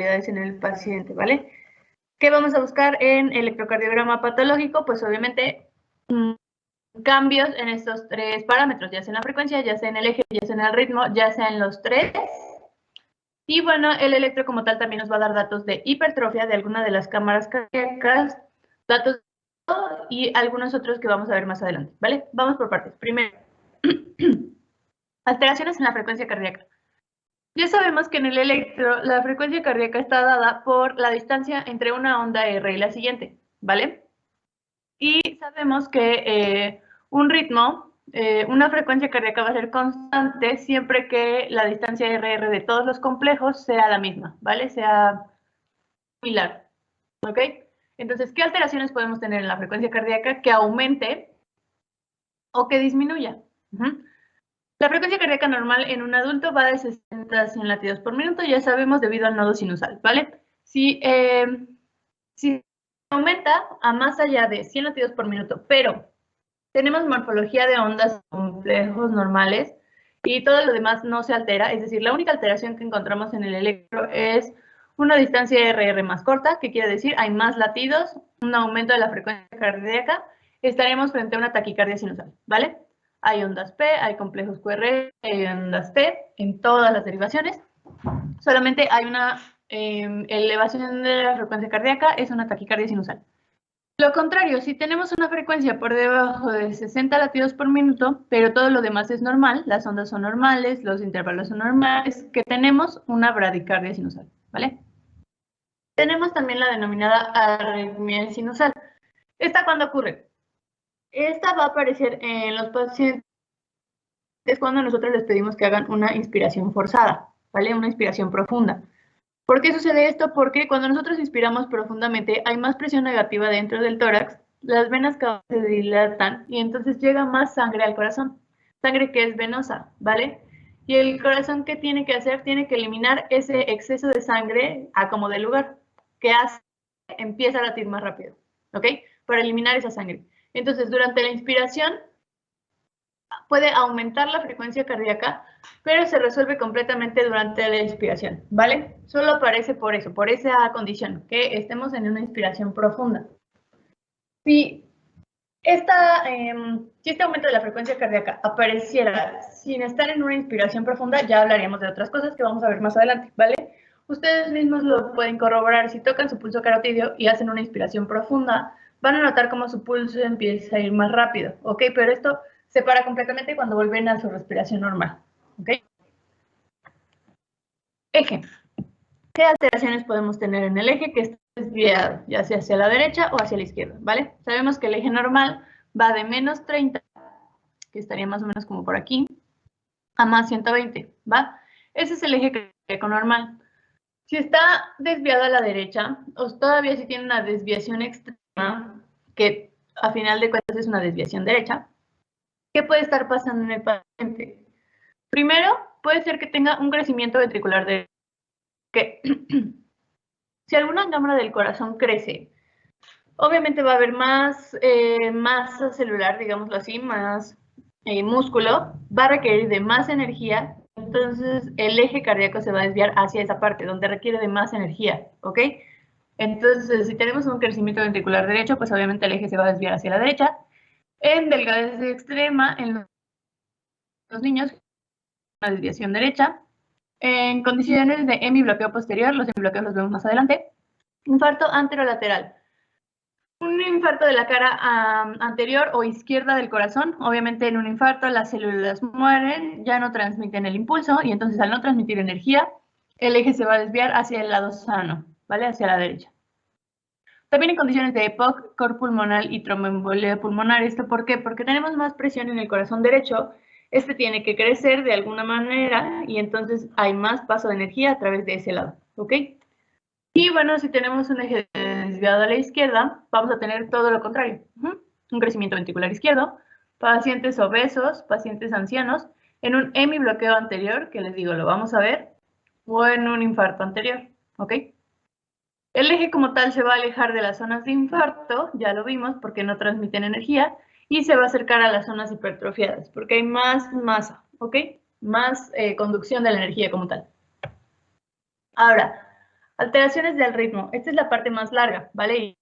en el paciente, ¿vale? ¿Qué vamos a buscar en electrocardiograma patológico? Pues obviamente cambios en estos tres parámetros, ya sea en la frecuencia, ya sea en el eje, ya sea en el ritmo, ya sea en los tres. Y bueno, el electro como tal también nos va a dar datos de hipertrofia de alguna de las cámaras cardíacas, datos y algunos otros que vamos a ver más adelante, ¿vale? Vamos por partes. Primero, alteraciones en la frecuencia cardíaca. Ya sabemos que en el electro la frecuencia cardíaca está dada por la distancia entre una onda R y la siguiente, ¿vale? Y sabemos que un ritmo, una frecuencia cardíaca va a ser constante siempre que la distancia RR de todos los complejos sea la misma, ¿vale? Sea similar, ¿ok? Entonces, ¿qué alteraciones podemos tener en la frecuencia cardíaca que aumente o que disminuya? La frecuencia cardíaca normal en un adulto va de 60 a 100 latidos por minuto, ya sabemos, debido al nodo sinusal, ¿vale? Si aumenta a más allá de 100 latidos por minuto, pero tenemos morfología de ondas complejos normales y todo lo demás no se altera, es decir, la única alteración que encontramos en el electro es una distancia RR más corta, que quiere decir hay más latidos, un aumento de la frecuencia cardíaca, estaremos frente a una taquicardia sinusal, ¿vale? Hay ondas P, hay complejos QR, hay ondas T en todas las derivaciones. Solamente hay una elevación de la frecuencia cardíaca, es una taquicardia sinusal. Lo contrario, si tenemos una frecuencia por debajo de 60 latidos por minuto, pero todo lo demás es normal, las ondas son normales, los intervalos son normales, que tenemos una bradicardia sinusal, ¿vale? Tenemos también la denominada arritmia sinusal. ¿Esta cuándo ocurre? Esta va a aparecer en los pacientes cuando nosotros les pedimos que hagan una inspiración forzada, ¿vale? Una inspiración profunda. ¿Por qué sucede esto? Porque cuando nosotros inspiramos profundamente hay más presión negativa dentro del tórax, las venas cavadas se dilatan y entonces llega más sangre al corazón, sangre que es venosa, ¿vale? Y el corazón, ¿qué tiene que hacer? Tiene que eliminar ese exceso de sangre a como de lugar, que hace empieza a latir más rápido, ¿ok? Para eliminar esa sangre. Entonces, durante la inspiración puede aumentar la frecuencia cardíaca, pero se resuelve completamente durante la inspiración, ¿vale? Solo aparece por eso, por esa condición, que estemos en una inspiración profunda. Si este aumento de la frecuencia cardíaca apareciera sin estar en una inspiración profunda, ya hablaríamos de otras cosas que vamos a ver más adelante, ¿vale? Ustedes mismos lo pueden corroborar. Si tocan su pulso carotídeo y hacen una inspiración profunda, van a notar cómo su pulso empieza a ir más rápido, ¿ok? Pero esto se para completamente cuando vuelven a su respiración normal, ¿ok? Eje. ¿Qué alteraciones podemos tener en el eje que está desviado, ya sea hacia la derecha o hacia la izquierda, ¿vale? Sabemos que el eje normal va de menos 30, que estaría más o menos como por aquí, a más 120, ¿va? Ese es el eje cardíaco normal. Si está desviado a la derecha, o todavía si tiene una desviación extrema, que a final de cuentas es una desviación derecha, ¿qué puede estar pasando en el paciente? Primero, puede ser que tenga un crecimiento ventricular derecho, que si alguna cámara del corazón crece, obviamente va a haber más masa celular, digámoslo así, más músculo, va a requerir de más energía, entonces el eje cardíaco se va a desviar hacia esa parte, donde requiere de más energía, ¿ok? Entonces, si tenemos un crecimiento ventricular derecho, pues obviamente el eje se va a desviar hacia la derecha. En delgadez extrema, en los niños, una desviación derecha. En condiciones de hemibloqueo posterior, los hemibloqueos los vemos más adelante. Infarto anterolateral. Un infarto de la cara anterior o izquierda del corazón. Obviamente en un infarto las células mueren, ya no transmiten el impulso y entonces al no transmitir energía, el eje se va a desviar hacia el lado sano, ¿vale? Hacia la derecha. También en condiciones de EPOC, cor pulmonar y tromboembolia pulmonar. ¿Esto por qué? Porque tenemos más presión en el corazón derecho. Este tiene que crecer de alguna manera y entonces hay más paso de energía a través de ese lado, ¿ok? Y bueno, si tenemos un eje desviado a la izquierda, vamos a tener todo lo contrario. Un crecimiento ventricular izquierdo, pacientes obesos, pacientes ancianos, en un hemibloqueo anterior, que les digo, lo vamos a ver, o en un infarto anterior, ¿ok? El eje como tal se va a alejar de las zonas de infarto, ya lo vimos, porque no transmiten energía, y se va a acercar a las zonas hipertrofiadas, porque hay más masa, ¿ok? Más conducción de la energía como tal. Ahora, Alteraciones del ritmo. Esta es la parte más larga, ¿vale?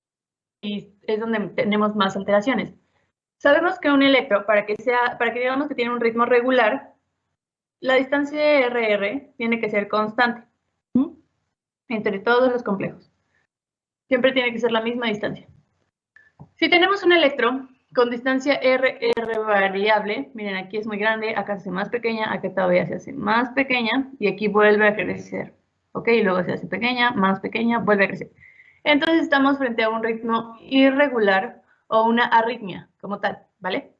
Y es donde tenemos más alteraciones. Sabemos que un electro, para que digamos que tiene un ritmo regular, la distancia RR tiene que ser constante entre todos los complejos. Siempre tiene que ser la misma distancia. Si tenemos un electro con distancia RR variable, miren, aquí es muy grande, acá se hace más pequeña, acá todavía se hace más pequeña, y aquí vuelve a crecer, ¿ok? Y luego se hace pequeña, vuelve a crecer. Entonces estamos frente a un ritmo irregular o una arritmia como tal, ¿vale?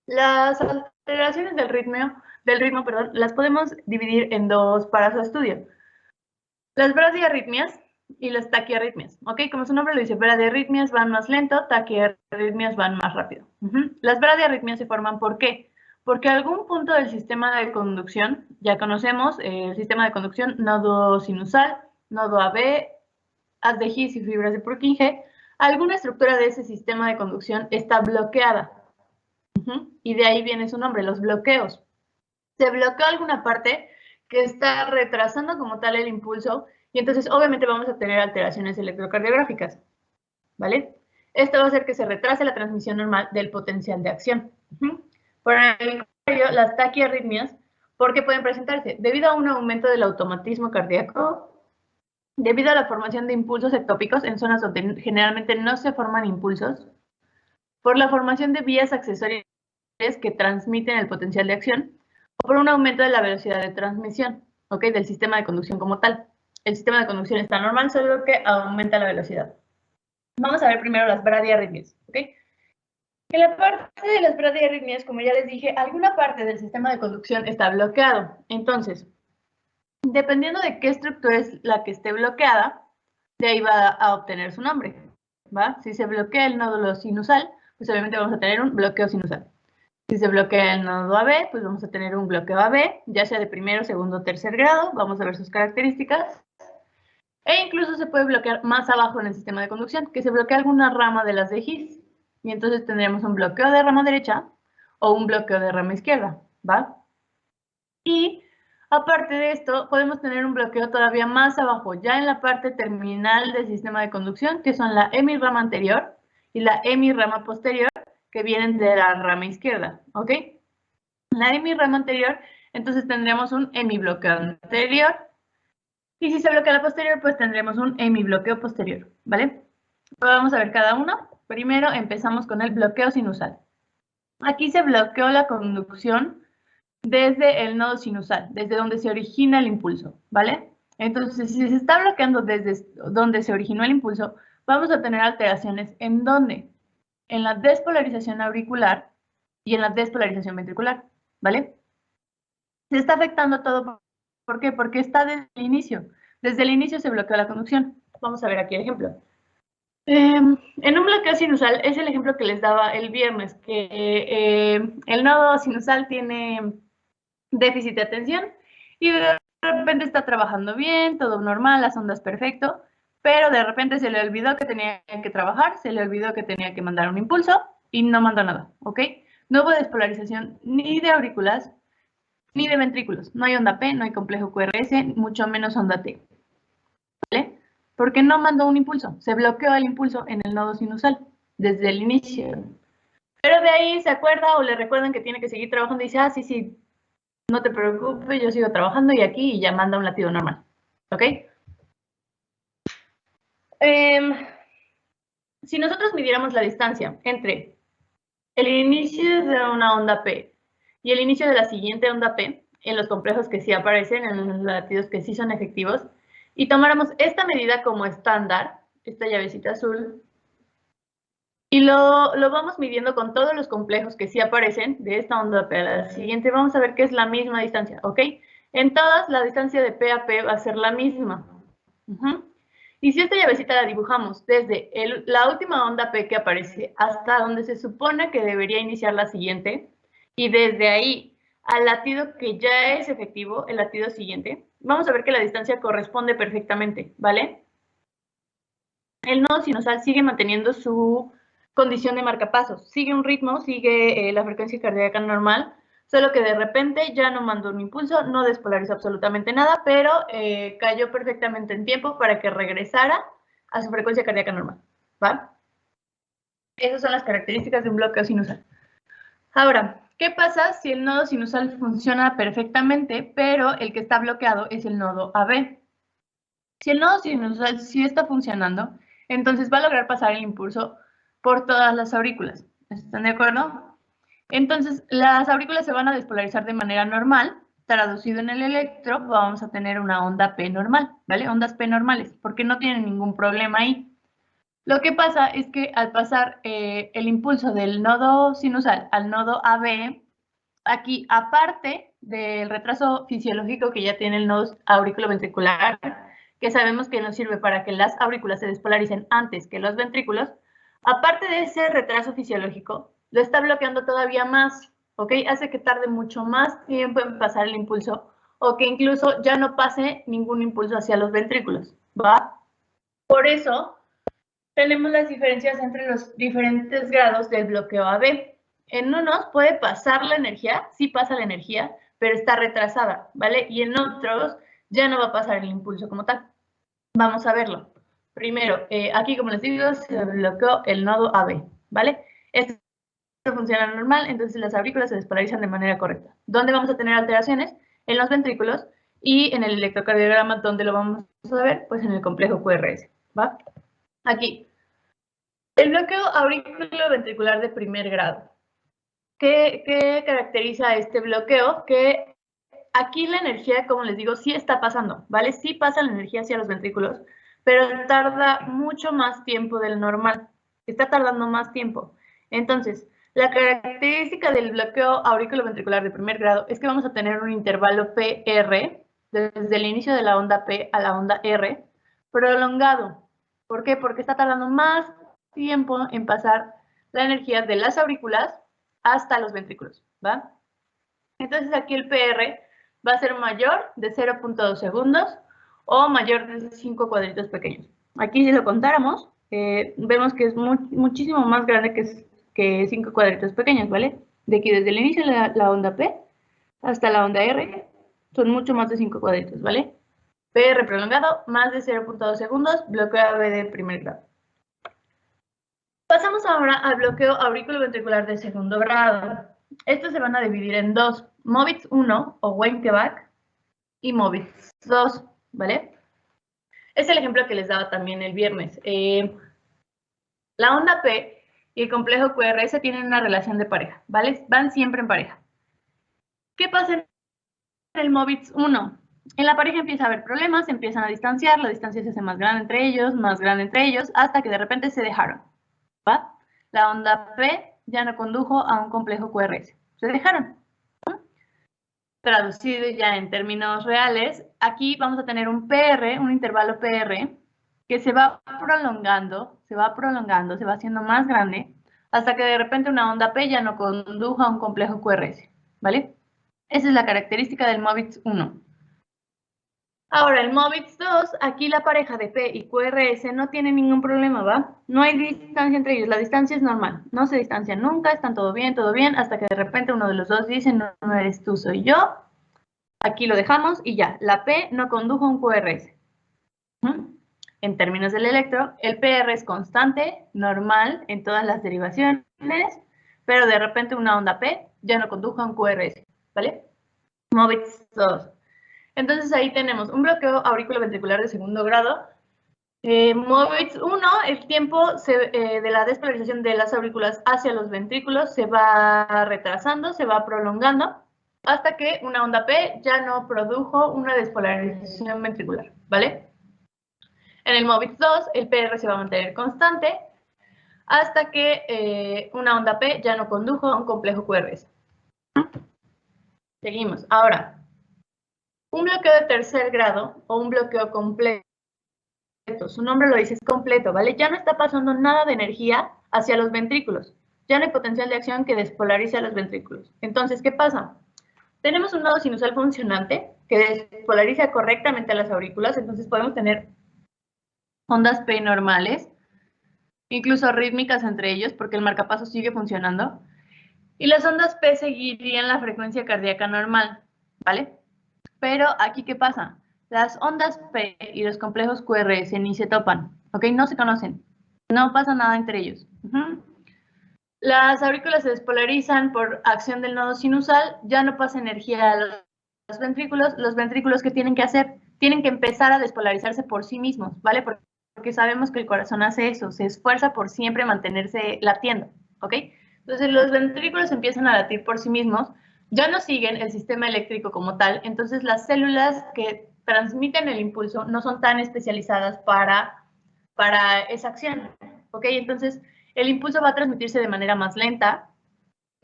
Las alteraciones del ritmo, las podemos dividir en dos para su estudio. Las bradiarritmias y las taquiarritmias, ¿ok? Como su nombre lo dice, bradiarritmias van más lento, taquiarritmias van más rápido. Las bradiarritmias se forman ¿por qué? Porque algún punto del sistema de conducción, ya conocemos el sistema de conducción, nodo sinusal, nodo AB, haz de His y fibras de Purkinje, alguna estructura de ese sistema de conducción está bloqueada. Y de ahí viene su nombre, los bloqueos. Se bloqueó alguna parte que está retrasando como tal el impulso y entonces obviamente vamos a tener alteraciones electrocardiográficas, ¿vale? Esto va a hacer que se retrase la transmisión normal del potencial de acción. Por el contrario, las taquiarritmias, ¿por qué pueden presentarse? Debido a un aumento del automatismo cardíaco, debido a la formación de impulsos ectópicos en zonas donde generalmente no se forman impulsos, por la formación de vías accesorias que transmiten el potencial de acción, o por un aumento de la velocidad de transmisión, ¿ok? Del sistema de conducción como tal. El sistema de conducción está normal, solo que aumenta la velocidad. Vamos a ver primero las bradiarritmias, ¿ok? En la parte de las bradiarritmias, como ya les dije, alguna parte del sistema de conducción está bloqueado. Entonces, dependiendo de qué estructura es la que esté bloqueada, de ahí va a obtener su nombre, ¿va? Si se bloquea el nódulo sinusal, pues obviamente vamos a tener un bloqueo sinusal. Si se bloquea el nodo AB, pues vamos a tener un bloqueo AB, ya sea de primero, segundo, tercer grado. Vamos a ver sus características. E incluso se puede bloquear más abajo en el sistema de conducción, que se bloquea alguna rama de las de His. Y entonces tendríamos un bloqueo de rama derecha o un bloqueo de rama izquierda, ¿va? Y aparte de esto, podemos tener un bloqueo todavía más abajo, ya en la parte terminal del sistema de conducción, que son la hemirrama anterior y la hemirrama posterior, que vienen de la rama izquierda, ¿ok? La hemirrama anterior, entonces tendremos un hemibloqueo anterior, y si se bloquea la posterior, pues tendremos un hemibloqueo posterior, ¿vale? Vamos a ver cada uno. Primero empezamos con el bloqueo sinusal. Aquí se bloqueó la conducción desde el nodo sinusal, desde donde se origina el impulso, ¿vale? Entonces, si se está bloqueando desde donde se originó el impulso, vamos a tener alteraciones ¿en dónde? En la despolarización auricular y en la despolarización ventricular, ¿vale? Se está afectando todo. ¿Por qué? Porque está desde el inicio. Desde el inicio se bloqueó la conducción. Vamos a ver aquí el ejemplo. En un bloqueo sinusal, es el ejemplo que les daba el viernes, que el nodo sinusal tiene déficit de atención y de repente está trabajando bien, todo normal, las ondas perfecto, pero de repente se le olvidó que tenía que trabajar, se le olvidó que tenía que mandar un impulso y no mandó nada, ¿ok? No hubo despolarización ni de aurículas ni de ventrículos. No hay onda P, no hay complejo QRS, mucho menos onda T, ¿vale? Porque no mandó un impulso, se bloqueó el impulso en el nodo sinusal desde el inicio. Pero de ahí se acuerda o le recuerdan que tiene que seguir trabajando y dice, ah, sí, no te preocupes, yo sigo trabajando y aquí y ya manda un latido normal, ¿ok? Si nosotros midiéramos la distancia entre el inicio de una onda P y el inicio de la siguiente onda P, en los complejos que sí aparecen, en los latidos que sí son efectivos, y tomáramos esta medida como estándar, esta llavecita azul, y lo vamos midiendo con todos los complejos que sí aparecen de esta onda P a la siguiente, vamos a ver que es la misma distancia, ¿ok? En todas, la distancia de P a P va a ser la misma. Y si esta llavecita la dibujamos desde la última onda P que aparece hasta donde se supone que debería iniciar la siguiente, y desde ahí al latido que ya es efectivo, el latido siguiente, vamos a ver que la distancia corresponde perfectamente, ¿vale? El nodo sinusal sigue manteniendo su condición de marcapasos, sigue un ritmo, sigue la frecuencia cardíaca normal, solo que de repente ya no mandó un impulso, no despolarizó absolutamente nada, pero cayó perfectamente en tiempo para que regresara a su frecuencia cardíaca normal, ¿va? Esas son las características de un bloqueo sinusal. Ahora, ¿qué pasa si el nodo sinusal funciona perfectamente, pero el que está bloqueado es el nodo AB? Si el nodo sinusal sí está funcionando, entonces va a lograr pasar el impulso por todas las aurículas. ¿Están de acuerdo? Entonces, las aurículas se van a despolarizar de manera normal. Traducido en el electro, vamos a tener una onda P normal, ¿vale? Ondas P normales, porque no tienen ningún problema ahí. Lo que pasa es que al pasar el impulso del nodo sinusal al nodo AB, aquí, aparte del retraso fisiológico que ya tiene el nodo auriculoventricular, que sabemos que nos sirve para que las aurículas se despolaricen antes que los ventrículos, aparte de ese retraso fisiológico, lo está bloqueando todavía más, ¿ok? Hace que tarde mucho más tiempo en pasar el impulso o que incluso ya no pase ningún impulso hacia los ventrículos, ¿va? Por eso tenemos las diferencias entre los diferentes grados del bloqueo AB. En unos puede pasar la energía, sí pasa la energía, pero está retrasada, ¿vale? Y en otros ya no va a pasar el impulso como tal. Vamos a verlo. Primero, aquí como les digo, se bloqueó el nodo AB, ¿vale? Esto funciona normal, entonces las aurículas se despolarizan de manera correcta. ¿Dónde vamos a tener alteraciones? En los ventrículos y en el electrocardiograma, ¿dónde lo vamos a ver? Pues en el complejo QRS, ¿va? Aquí. El bloqueo auriculoventricular de primer grado. ¿Qué caracteriza este bloqueo? Que aquí la energía, como les digo, sí está pasando, ¿vale? Sí pasa la energía hacia los ventrículos, pero tarda mucho más tiempo del normal. Está tardando más tiempo. Entonces, la característica del bloqueo auriculoventricular de primer grado es que vamos a tener un intervalo PR, desde el inicio de la onda P a la onda R, prolongado. ¿Por qué? Porque está tardando más tiempo en pasar la energía de las aurículas hasta los ventrículos, ¿va? Entonces aquí el PR va a ser mayor de 0.2 segundos o mayor de 5 cuadritos pequeños. Aquí si lo contáramos, vemos que es muchísimo más grande que 5 cuadritos pequeños, ¿vale? De aquí desde el inicio de la onda P hasta la onda R son mucho más de 5 cuadritos, ¿vale? PR prolongado, más de 0.2 segundos, bloqueo AB de primer grado. Pasamos ahora al bloqueo auriculoventricular de segundo grado. Estos se van a dividir en dos, Movitz 1 o Wenckebach y Movitz 2, ¿vale? Es el ejemplo que les daba también el viernes. La onda P y el complejo QRS tienen una relación de pareja, ¿vale? Van siempre en pareja. ¿Qué pasa en el Movitz 1? En la pareja empieza a haber problemas, se empiezan a distanciar, la distancia se hace más grande entre ellos, hasta que de repente se dejaron, ¿va? La onda P ya no condujo a un complejo QRS. Se dejaron. Traducido ya en términos reales, aquí vamos a tener un PR, un intervalo PR, que se va prolongando, se va haciendo más grande, hasta que de repente una onda P ya no condujo a un complejo QRS, ¿vale? Esa es la característica del Movitz 1. Ahora, el Movitz 2, aquí la pareja de P y QRS no tiene ningún problema, ¿va? No hay distancia entre ellos, la distancia es normal, no se distancian nunca, están todo bien, hasta que de repente uno de los dos dice, no, no eres tú, soy yo. Aquí lo dejamos y ya, la P no condujo a un QRS. En términos del electro, el PR es constante, normal en todas las derivaciones, pero de repente una onda P ya no condujo a un QRS, ¿vale? Movitz 2. Entonces ahí tenemos un bloqueo auriculoventricular de segundo grado. Movitz 1, el tiempo de la despolarización de las aurículas hacia los ventrículos se va retrasando, se va prolongando, hasta que una onda P ya no produjo una despolarización ventricular, ¿vale? En el Movitz 2, el PR se va a mantener constante hasta que una onda P ya no condujo a un complejo QRS. Seguimos. Ahora, un bloqueo de tercer grado o un bloqueo completo, su nombre lo dice, es completo, ¿vale? Ya no está pasando nada de energía hacia los ventrículos. Ya no hay potencial de acción que despolarice a los ventrículos. Entonces, ¿qué pasa? Tenemos un nodo sinusal funcionante que despolariza correctamente a las aurículas, entonces podemos tener ondas P normales, incluso rítmicas entre ellos, porque el marcapasos sigue funcionando. Y las ondas P seguirían la frecuencia cardíaca normal, ¿vale? Pero aquí, ¿qué pasa? Las ondas P y los complejos QRS ni se topan, ¿ok? No se conocen. No pasa nada entre ellos. Las aurículas se despolarizan por acción del nodo sinusal, ya no pasa energía a los ventrículos ¿qué tienen que hacer? Tienen que empezar a despolarizarse por sí mismos, ¿vale? Porque sabemos que el corazón hace eso, se esfuerza por siempre mantenerse latiendo, ¿ok? Entonces los ventrículos empiezan a latir por sí mismos, ya no siguen el sistema eléctrico como tal, entonces las células que transmiten el impulso no son tan especializadas para esa acción, ¿ok? Entonces el impulso va a transmitirse de manera más lenta,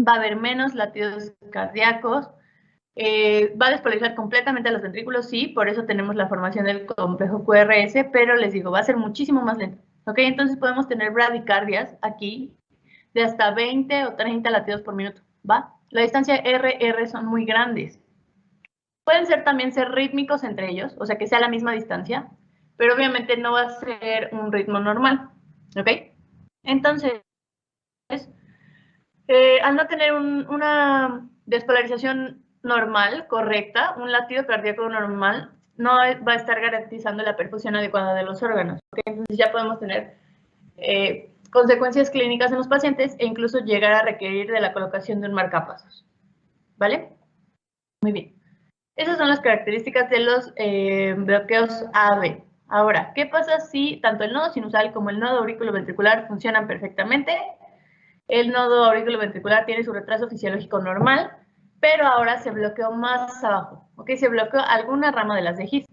va a haber menos latidos cardíacos, va a despolarizar completamente a los ventrículos, sí, por eso tenemos la formación del complejo QRS, pero les digo, va a ser muchísimo más lento, ¿ok? Entonces podemos tener bradicardias aquí de hasta 20 o 30 latidos por minuto, ¿va? La distancia RR son muy grandes. Pueden también ser rítmicos entre ellos, o sea, que sea la misma distancia, pero obviamente no va a ser un ritmo normal, ¿ok? Entonces, al no tener una despolarización normal, correcta, un latido cardíaco normal, no va a estar garantizando la perfusión adecuada de los órganos. ¿Okay? Entonces ya podemos tener consecuencias clínicas en los pacientes e incluso llegar a requerir de la colocación de un marcapasos. ¿Vale? Muy bien. Esas son las características de los bloqueos AB. Ahora, ¿qué pasa si tanto el nodo sinusal como el nodo auriculoventricular funcionan perfectamente? El nodo auriculoventricular tiene su retraso fisiológico normal, pero ahora se bloqueó más abajo, ¿ok? Se bloqueó alguna rama de las de His.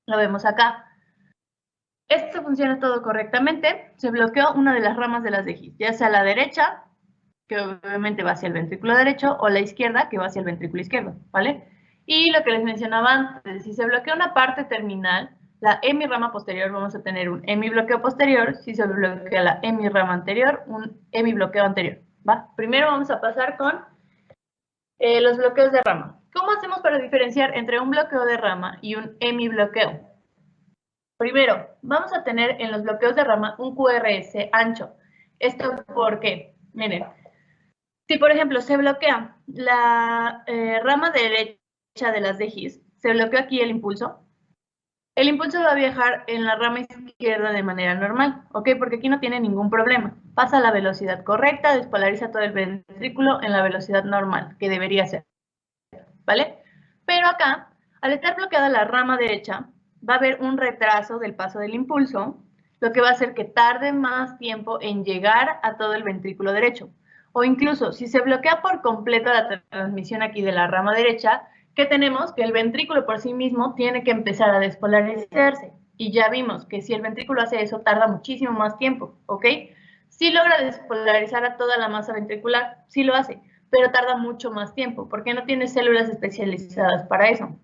Lo vemos acá. Esto funciona todo correctamente. Se bloqueó una de las ramas de las de His, ya sea la derecha, que obviamente va hacia el ventrículo derecho, o la izquierda, que va hacia el ventrículo izquierdo, ¿vale? Y lo que les mencionaba antes, si se bloquea una parte terminal, la hemirrama posterior, vamos a tener un hemibloqueo posterior. Si se bloquea la hemirrama anterior, un hemibloqueo anterior, ¿va? Primero vamos a pasar con los bloqueos de rama. ¿Cómo hacemos para diferenciar entre un bloqueo de rama y un hemibloqueo? Primero, vamos a tener en los bloqueos de rama un QRS ancho. ¿Esto por qué? Miren, si, por ejemplo, se bloquea la rama derecha de las de His, se bloquea aquí el impulso va a viajar en la rama izquierda de manera normal, ¿ok? Porque aquí no tiene ningún problema. Pasa a la velocidad correcta, despolariza todo el ventrículo en la velocidad normal, que debería ser, ¿vale? Pero acá, al estar bloqueada la rama derecha, va a haber un retraso del paso del impulso, lo que va a hacer que tarde más tiempo en llegar a todo el ventrículo derecho. O incluso, si se bloquea por completo la transmisión aquí de la rama derecha, ¿qué tenemos? Que el ventrículo por sí mismo tiene que empezar a despolarizarse. Y ya vimos que si el ventrículo hace eso, tarda muchísimo más tiempo, ¿ok? Sí logra despolarizar a toda la masa ventricular, sí lo hace, pero tarda mucho más tiempo, porque no tiene células especializadas para eso.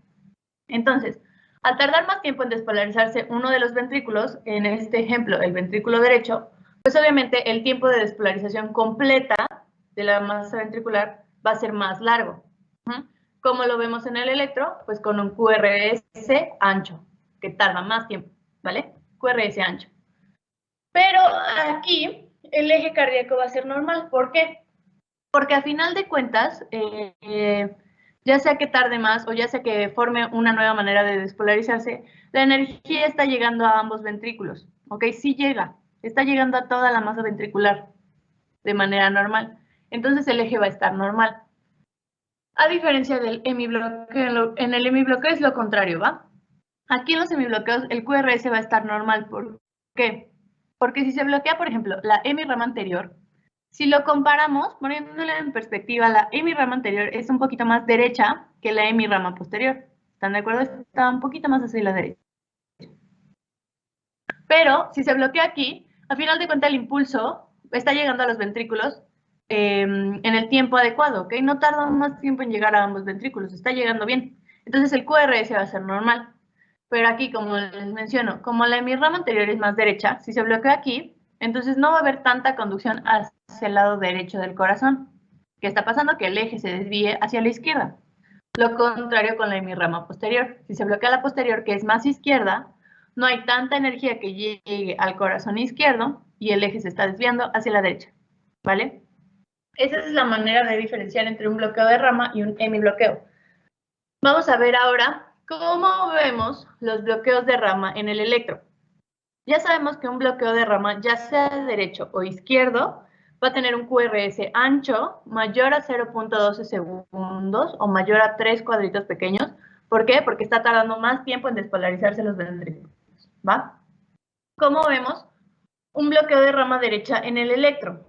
Entonces, al tardar más tiempo en despolarizarse uno de los ventrículos, en este ejemplo, el ventrículo derecho, pues obviamente el tiempo de despolarización completa de la masa ventricular va a ser más largo. Como lo vemos en el electro, pues con un QRS ancho, que tarda más tiempo, ¿vale? QRS ancho. Pero aquí el eje cardíaco va a ser normal. ¿Por qué? Porque a final de cuentas, ya sea que tarde más o ya sea que forme una nueva manera de despolarizarse, la energía está llegando a ambos ventrículos, ¿ok? Sí llega, está llegando a toda la masa ventricular de manera normal. Entonces el eje va a estar normal. A diferencia del hemibloqueo, en el hemibloqueo es lo contrario, ¿va? Aquí en los semibloqueos el QRS va a estar normal. ¿Por qué? Porque si se bloquea, por ejemplo, la hemirrama anterior, si lo comparamos, poniéndole en perspectiva, la hemirrama anterior es un poquito más derecha que la hemirrama posterior. ¿Están de acuerdo? Está un poquito más hacia la derecha. Pero si se bloquea aquí, al final de cuentas el impulso está llegando a los ventrículos en el tiempo adecuado, ¿ok? No tarda más tiempo en llegar a ambos ventrículos, está llegando bien. Entonces el QRS va a ser normal. Pero aquí, como les menciono, como la hemirrama anterior es más derecha, si se bloquea aquí, entonces no va a haber tanta conducción hacia el lado derecho del corazón. ¿Qué está pasando? Que el eje se desvíe hacia la izquierda. Lo contrario con la hemirrama posterior. Si se bloquea la posterior, que es más izquierda, no hay tanta energía que llegue al corazón izquierdo y el eje se está desviando hacia la derecha, ¿vale? Esa es la manera de diferenciar entre un bloqueo de rama y un hemibloqueo. Vamos a ver ahora cómo vemos los bloqueos de rama en el electro. Ya sabemos que un bloqueo de rama, ya sea derecho o izquierdo, va a tener un QRS ancho mayor a 0.12 segundos o mayor a 3 cuadritos pequeños. ¿Por qué? Porque está tardando más tiempo en despolarizarse los ventrículos. ¿Va? ¿Cómo vemos un bloqueo de rama derecha en el electro?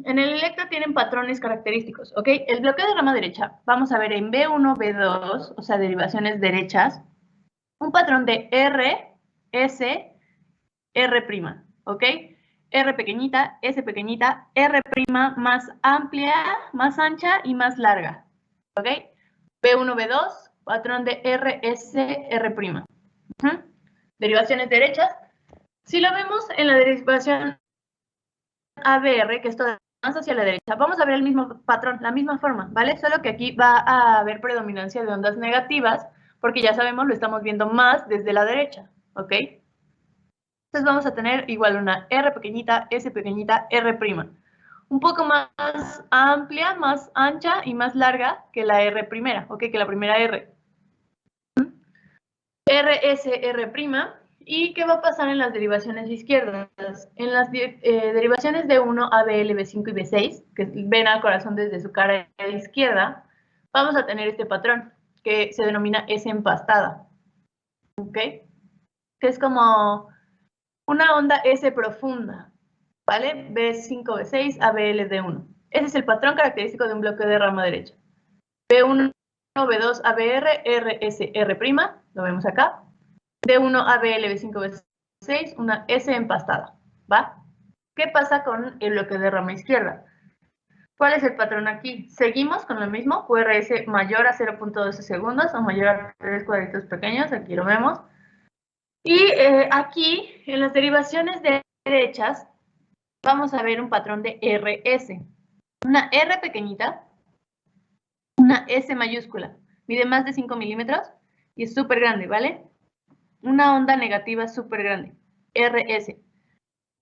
En el electro tienen patrones característic'os, ¿ok? El bloqueo de rama derecha, vamos a ver en B1, B2, o sea, derivaciones derechas, un patrón de R, S, R', ¿ok? R pequeñita, S pequeñita, R' más amplia, más ancha y más larga, ¿ok? B1, B2, patrón de R, S, R'. Derivaciones derechas. Si lo vemos en la derivación ABR, que es toda más hacia la derecha, vamos a ver el mismo patrón, la misma forma, ¿vale? Solo que aquí va a haber predominancia de ondas negativas, porque ya sabemos, lo estamos viendo más desde la derecha, ¿ok? Entonces vamos a tener igual una R pequeñita, S pequeñita, R'. Un poco más amplia, más ancha y más larga que la R primera, ¿ok? Que la primera R. RS, R'. ¿Y qué va a pasar en las derivaciones izquierdas? En las derivaciones de 1, ABL, B5 y B6, que ven al corazón desde su cara izquierda, vamos a tener este patrón, que se denomina S empastada, ¿ok? Que es como una onda S profunda, ¿vale? B5, B6, ABL, D1. Ese es el patrón característico de un bloqueo de rama derecha. B1, B2, ABR, RS, R', lo vemos acá. D1, ABL, B5, B6, una S empastada, ¿va? ¿Qué pasa con el bloqueo de rama izquierda? ¿Cuál es el patrón aquí? Seguimos con lo mismo, QRS mayor a 0.12 segundos o mayor a 3 cuadritos pequeños, aquí lo vemos. Y aquí, en las derivaciones derechas, vamos a ver un patrón de RS. Una R pequeñita, una S mayúscula, mide más de 5 milímetros y es súper grande, ¿vale? Una onda negativa súper grande, RS.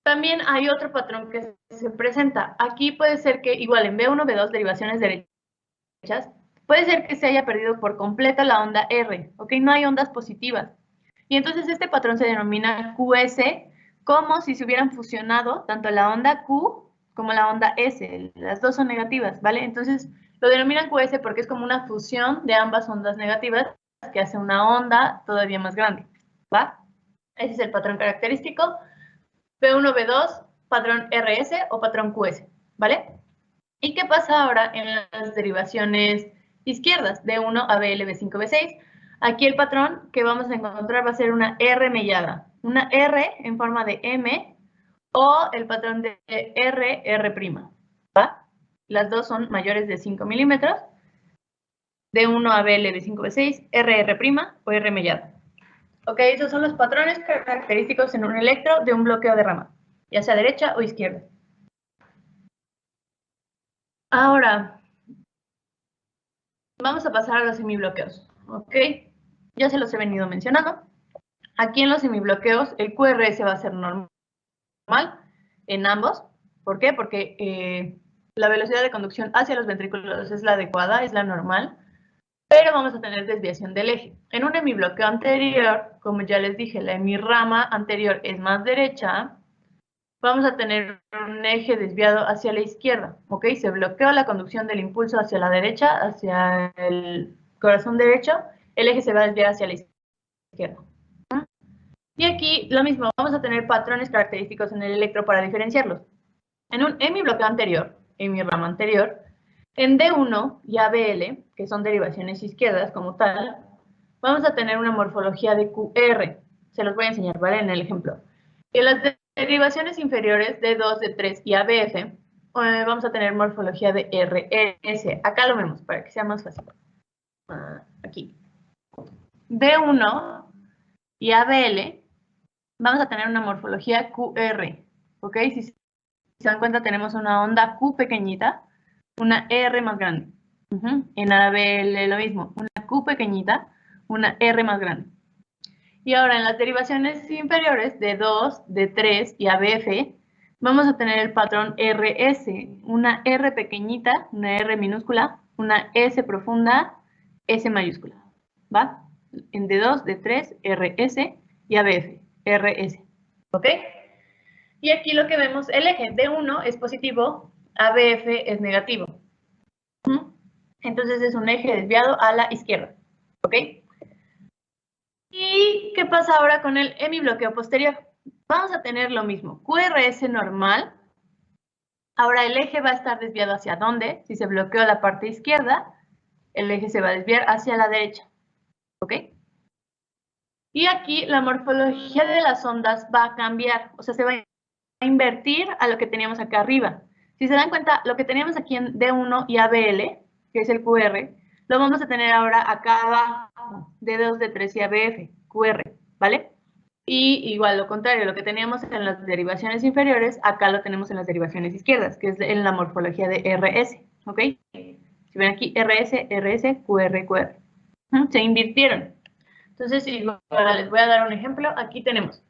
También hay otro patrón que se presenta. Aquí puede ser que, igual en B1, B2, derivaciones derechas, puede ser que se haya perdido por completo la onda R, ¿ok? No hay ondas positivas. Y entonces este patrón se denomina QS, como si se hubieran fusionado tanto la onda Q como la onda S. Las dos son negativas, ¿vale? Entonces lo denominan QS porque es como una fusión de ambas ondas negativas que hace una onda todavía más grande, ¿va? Ese es el patrón característico. B1, B2, patrón RS o patrón QS, ¿vale? ¿Y qué pasa ahora en las derivaciones izquierdas? D1, ABL, B5, B6. Aquí el patrón que vamos a encontrar va a ser una R mellada. Una R en forma de M o el patrón de R, R', ¿va? Las dos son mayores de 5 milímetros. D1, ABL, B5, B6, R', o R mellada. Ok, esos son los patrones característicos en un electro de un bloqueo de rama, ya sea derecha o izquierda. Ahora, vamos a pasar a los semibloqueos, ¿ok? Ya se los he venido mencionando. Aquí en los semibloqueos el QRS va a ser normal en ambos. ¿Por qué? Porque la velocidad de conducción hacia los ventrículos es la adecuada, es la normal, pero vamos a tener desviación del eje. En un hemibloqueo anterior, como ya les dije, la hemirrama anterior es más derecha, vamos a tener un eje desviado hacia la izquierda, ¿ok? Se bloqueó la conducción del impulso hacia la derecha, hacia el corazón derecho, el eje se va a desviar hacia la izquierda. Y aquí lo mismo, vamos a tener patrones característicos en el electro para diferenciarlos. En mi bloqueo anterior, en mi rama anterior, en D1 y ABL, que son derivaciones izquierdas como tal, vamos a tener una morfología de QR. Se los voy a enseñar, ¿vale? En el ejemplo. En las derivaciones inferiores, D2, D3 y ABF, vamos a tener morfología de RS. Acá lo vemos para que sea más fácil. Aquí. D1 y ABL, vamos a tener una morfología QR. ¿Ok? Si se dan cuenta, tenemos una onda Q pequeñita, una R más grande. En ABL lo mismo, una Q pequeñita, una R más grande. Y ahora en las derivaciones inferiores de 2, de 3 y ABF, vamos a tener el patrón RS, una R pequeñita, una R minúscula, una S profunda, S mayúscula, ¿va? En D2, D3, RS y ABF, RS, ¿ok? Y aquí lo que vemos, el eje D1 es positivo, ABF es negativo. Entonces es un eje desviado a la izquierda, ¿ok? ¿Y qué pasa ahora con el hemibloqueo posterior? Vamos a tener lo mismo, QRS normal. Ahora el eje va a estar desviado hacia dónde. Si se bloqueó la parte izquierda, el eje se va a desviar hacia la derecha, ¿ok? Y aquí la morfología de las ondas va a cambiar, o sea, se va a invertir a lo que teníamos acá arriba. Si se dan cuenta, lo que teníamos aquí en D1 y ABL, que es el QR, lo vamos a tener ahora acá abajo, D2, D3 y ABF, QR, ¿vale? Y igual lo contrario, lo que teníamos en las derivaciones inferiores, acá lo tenemos en las derivaciones izquierdas, que es en la morfología de RS, ¿ok? Si ven aquí, RS, RS, QR, QR. Se invirtieron. Entonces, igual, les voy a dar un ejemplo. Aquí tenemos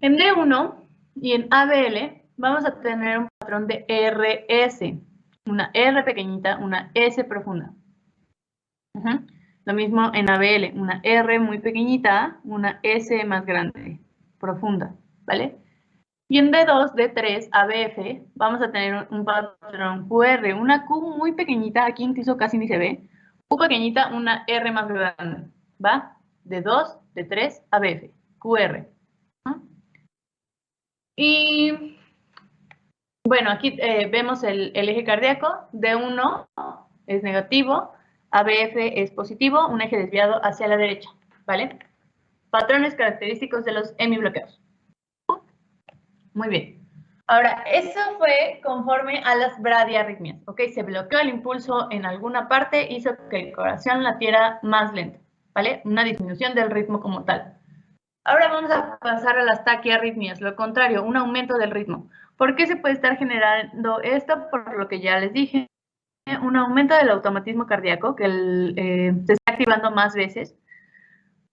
en D1 y en ABL vamos a tener un patrón de RS, una R pequeñita, una S profunda. Lo mismo en ABL, una R muy pequeñita, una S más grande, profunda, ¿vale? Y en D2, D3, ABF, vamos a tener un patrón QR, una Q muy pequeñita, aquí incluso casi ni se ve, Q pequeñita, una R más grande, ¿va? D2, D3, ABF, QR. Y bueno, aquí vemos el eje cardíaco, D1 es negativo, ABF es positivo, un eje desviado hacia la derecha, ¿vale? Patrones característicos de los hemibloqueos. Muy bien. Ahora, eso fue conforme a las bradiarritmias, ¿ok? Se bloqueó el impulso en alguna parte, hizo que el corazón latiera más lento, ¿vale? Una disminución del ritmo como tal. Ahora vamos a pasar a las taquiarritmias, lo contrario, un aumento del ritmo. ¿Por qué se puede estar generando esto? Por lo que ya les dije, un aumento del automatismo cardíaco, que se está activando más veces,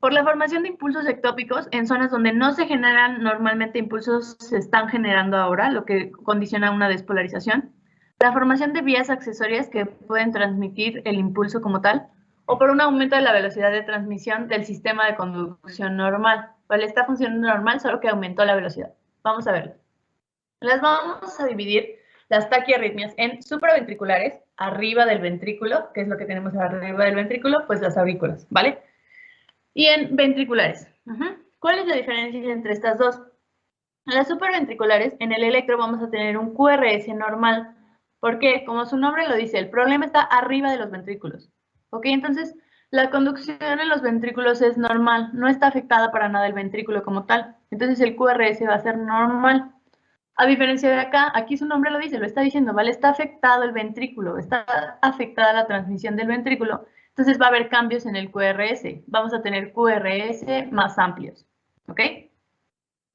por la formación de impulsos ectópicos en zonas donde no se generan normalmente impulsos, se están generando ahora, lo que condiciona una despolarización, la formación de vías accesorias que pueden transmitir el impulso como tal, o por un aumento de la velocidad de transmisión del sistema de conducción normal. Vale, está funcionando normal, solo que aumentó la velocidad. Vamos a verlo. Las vamos a dividir las taquiarritmias en supraventriculares, arriba del ventrículo, que es lo que tenemos arriba del ventrículo, pues las aurículas, ¿vale? Y en ventriculares. ¿Cuál es la diferencia entre estas dos? En las supraventriculares, en el electro vamos a tener un QRS normal. ¿Por qué? Como su nombre lo dice, el problema está arriba de los ventrículos. ¿Ok? Entonces, la conducción en los ventrículos es normal, no está afectada para nada el ventrículo como tal. Entonces, el QRS va a ser normal. A diferencia de acá, aquí su nombre lo dice, lo está diciendo, ¿vale? Está afectado el ventrículo, está afectada la transmisión del ventrículo. Entonces va a haber cambios en el QRS. Vamos a tener QRS más amplios, ¿ok?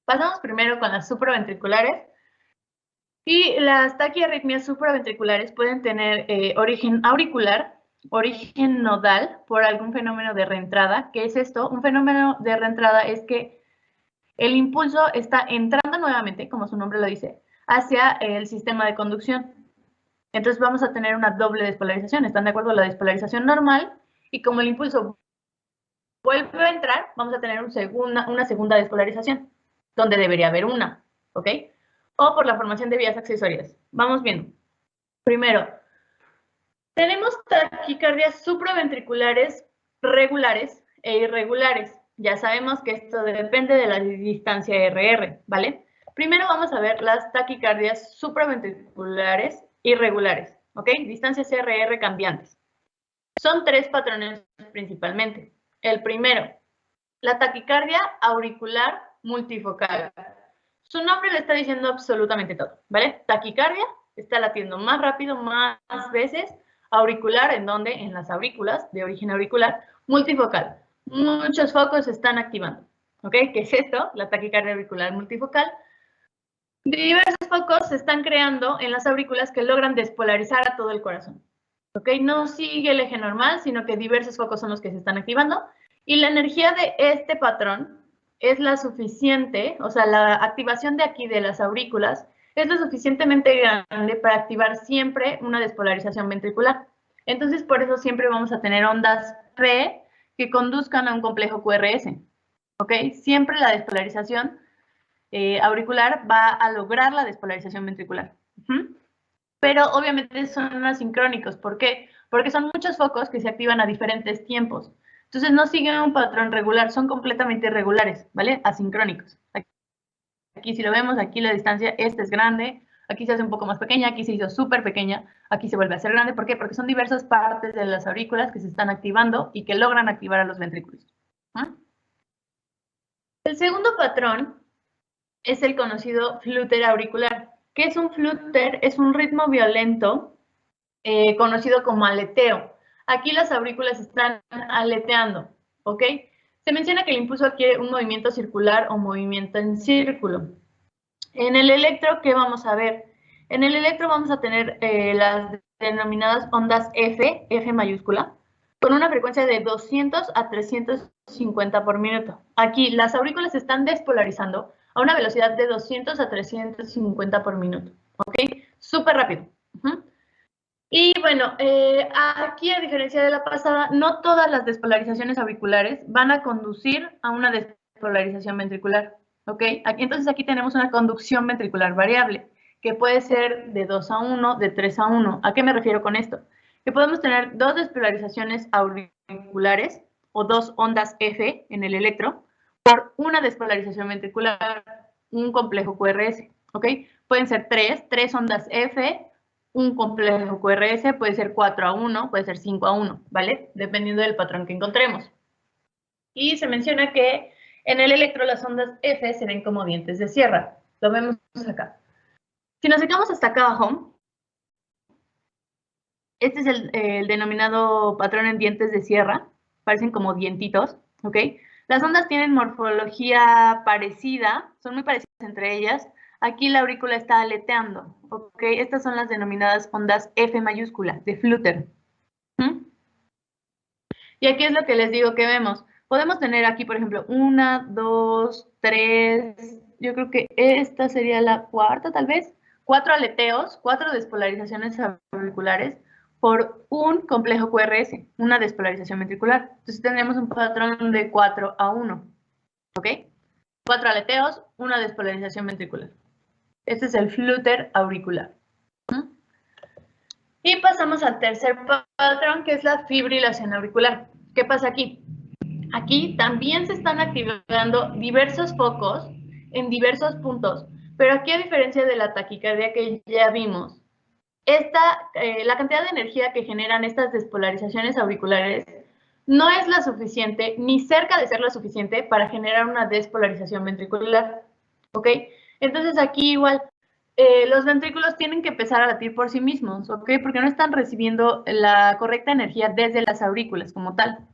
Pasamos primero con las supraventriculares. Y las taquiarritmias supraventriculares pueden tener origen auricular, origen nodal por algún fenómeno de reentrada. ¿Qué es esto? Un fenómeno de reentrada es que el impulso está entrando nuevamente, como su nombre lo dice, hacia el sistema de conducción. Entonces vamos a tener una doble despolarización. ¿Están de acuerdo? La despolarización normal, y como el impulso vuelve a entrar, vamos a tener una segunda despolarización, donde debería haber una, ¿ok? O por la formación de vías accesorias. Vamos viendo. Primero, tenemos taquicardias supraventriculares regulares e irregulares. Ya sabemos que esto depende de la distancia RR, ¿vale? Primero vamos a ver las taquicardias supraventriculares irregulares, ¿ok? Distancias RR cambiantes. Son tres patrones principalmente. El primero, la taquicardia auricular multifocal. Su nombre le está diciendo absolutamente todo, ¿vale? Taquicardia, está latiendo más rápido, más veces. Auricular, ¿en dónde? En las aurículas, de origen auricular. Multifocal, muchos focos se están activando, ¿ok? ¿Qué es esto? La taquicardia auricular multifocal. Diversos focos se están creando en las aurículas que logran despolarizar a todo el corazón, ¿ok? No sigue el eje normal, sino que diversos focos son los que se están activando. Y la energía de este patrón es la suficiente, o sea, la activación de aquí de las aurículas es lo suficientemente grande para activar siempre una despolarización ventricular. Entonces, por eso siempre vamos a tener ondas P que conduzcan a un complejo QRS. ¿Ok? Siempre la despolarización auricular va a lograr la despolarización ventricular. Pero obviamente son asincrónicos. ¿Por qué? Porque son muchos focos que se activan a diferentes tiempos. Entonces no siguen un patrón regular, son completamente irregulares, ¿vale? Asincrónicos. Aquí si lo vemos, aquí la distancia, esta es grande, aquí se hace un poco más pequeña, aquí se hizo súper pequeña, aquí se vuelve a hacer grande. ¿Por qué? Porque son diversas partes de las aurículas que se están activando y que logran activar a los ventrículos. El segundo patrón es el conocido flúter auricular. ¿Qué es un flúter? Es un ritmo violento conocido como aleteo. Aquí las aurículas están aleteando, ¿ok? Se menciona que el impulso adquiere un movimiento circular o movimiento en círculo. En el electro, ¿qué vamos a ver? En el electro vamos a tener las denominadas ondas F, F mayúscula, con una frecuencia de 200 a 350 por minuto. Aquí las aurículas se están despolarizando a una velocidad de 200 a 350 por minuto, ¿ok? Súper rápido. Y bueno, aquí a diferencia de la pasada, no todas las despolarizaciones auriculares van a conducir a una despolarización ventricular, ¿ok? Entonces aquí tenemos una conducción ventricular variable, que puede ser de 2 a 1, de 3 a 1. ¿A qué me refiero con esto? Que podemos tener dos despolarizaciones auriculares o dos ondas F en el electro por una despolarización ventricular, un complejo QRS, ¿ok? Pueden ser tres ondas F, un complejo QRS, puede ser 4 a 1, puede ser 5 a 1, ¿vale? Dependiendo del patrón que encontremos. Y se menciona que en el electro las ondas F se ven como dientes de sierra. Lo vemos acá. Si nos secamos hasta acá abajo, este es el denominado patrón en dientes de sierra. Parecen como dientitos, ¿ok? Las ondas tienen morfología parecida, son muy parecidas entre ellas. Aquí la aurícula está aleteando, ¿ok? Estas son las denominadas ondas F mayúscula, de flúter. Y aquí es lo que les digo que vemos. Podemos tener aquí, por ejemplo, 1, 2, 3, yo creo que esta sería la cuarta, tal vez. 4 aleteos, 4 despolarizaciones auriculares por un complejo QRS, una despolarización ventricular. Entonces tendremos un patrón de 4 a 1, ¿ok? 4 aleteos, una despolarización ventricular. Este es el flúter auricular. Y pasamos al tercer patrón, que es la fibrilación auricular. ¿Qué pasa aquí? Aquí también se están activando diversos focos en diversos puntos, pero aquí a diferencia de la taquicardia que ya vimos, la cantidad de energía que generan estas despolarizaciones auriculares no es la suficiente, ni cerca de ser la suficiente para generar una despolarización ventricular, ¿ok? Entonces aquí igual, los ventrículos tienen que empezar a latir por sí mismos, ¿ok? Porque no están recibiendo la correcta energía desde las aurículas como tal.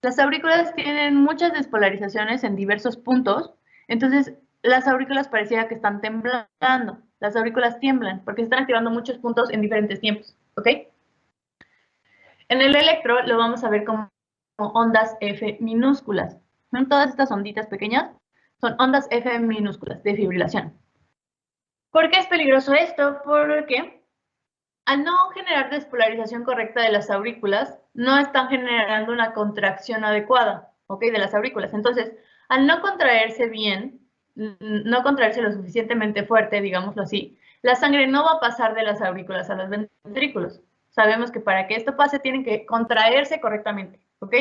Las aurículas tienen muchas despolarizaciones en diversos puntos, entonces las aurículas pareciera que están temblando. Las aurículas tiemblan porque se están activando muchos puntos en diferentes tiempos, ¿ok? En el electro lo vamos a ver como ondas F minúsculas. ¿Ven? Todas estas onditas pequeñas son ondas F minúsculas de fibrilación. ¿Por qué es peligroso esto? Porque al no generar despolarización correcta de las aurículas, no están generando una contracción adecuada, ¿ok? De las aurículas. Entonces, al no contraerse bien, no contraerse lo suficientemente fuerte, digámoslo así, la sangre no va a pasar de las aurículas a los ventrículos. Sabemos que para que esto pase tienen que contraerse correctamente, ¿ok?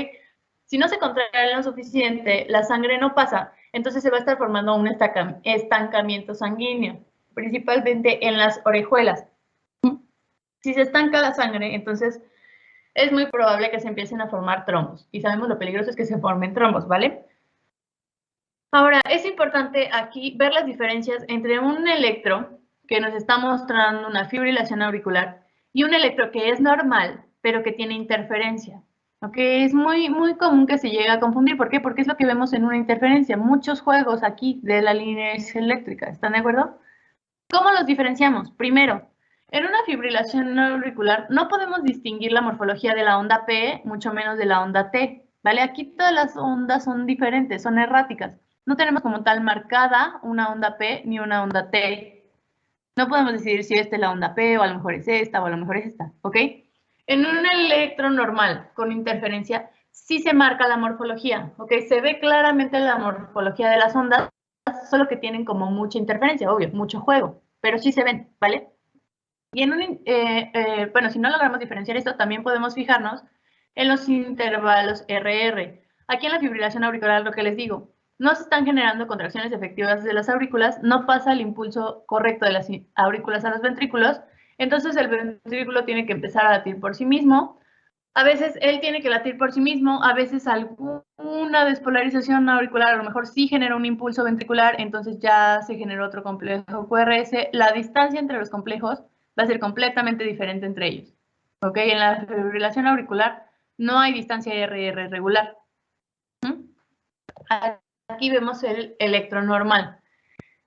Si no se contrae lo suficiente, la sangre no pasa, entonces se va a estar formando un estancamiento sanguíneo, principalmente en las orejuelas. Si se estanca la sangre, entonces es muy probable que se empiecen a formar trombos. Y sabemos lo peligroso es que se formen trombos, ¿vale? Ahora, es importante aquí ver las diferencias entre un electro que nos está mostrando una fibrilación auricular y un electro que es normal, pero que tiene interferencia. ¿Ok? Es muy común que se llegue a confundir. ¿Por qué? Porque es lo que vemos en una interferencia. Muchos juegos aquí de la línea eléctrica. ¿Están de acuerdo? ¿Cómo los diferenciamos? Primero, en una fibrilación auricular no podemos distinguir la morfología de la onda P, mucho menos de la onda T, ¿vale? Aquí todas las ondas son diferentes, son erráticas. No tenemos como tal marcada una onda P ni una onda T. No podemos decidir si esta es la onda P, o a lo mejor es esta, o a lo mejor es esta, ¿ok? En un electron normal con interferencia, sí se marca la morfología, ¿ok? Se ve claramente la morfología de las ondas, solo que tienen como mucha interferencia, obvio, mucho juego, pero sí se ven, ¿vale? Y en un, bueno, si no logramos diferenciar esto, también podemos fijarnos en los intervalos RR. Aquí en la fibrilación auricular, lo que les digo, no se están generando contracciones efectivas de las aurículas, no pasa el impulso correcto de las aurículas a los ventrículos, entonces el ventrículo tiene que empezar a latir por sí mismo. A veces él tiene que latir por sí mismo, a veces alguna despolarización auricular, a lo mejor sí genera un impulso ventricular, entonces ya se generó otro complejo QRS. La distancia entre los complejos va a ser completamente diferente entre ellos. ¿Ok? En la fibrilación auricular no hay distancia RR regular. Aquí vemos el electro normal.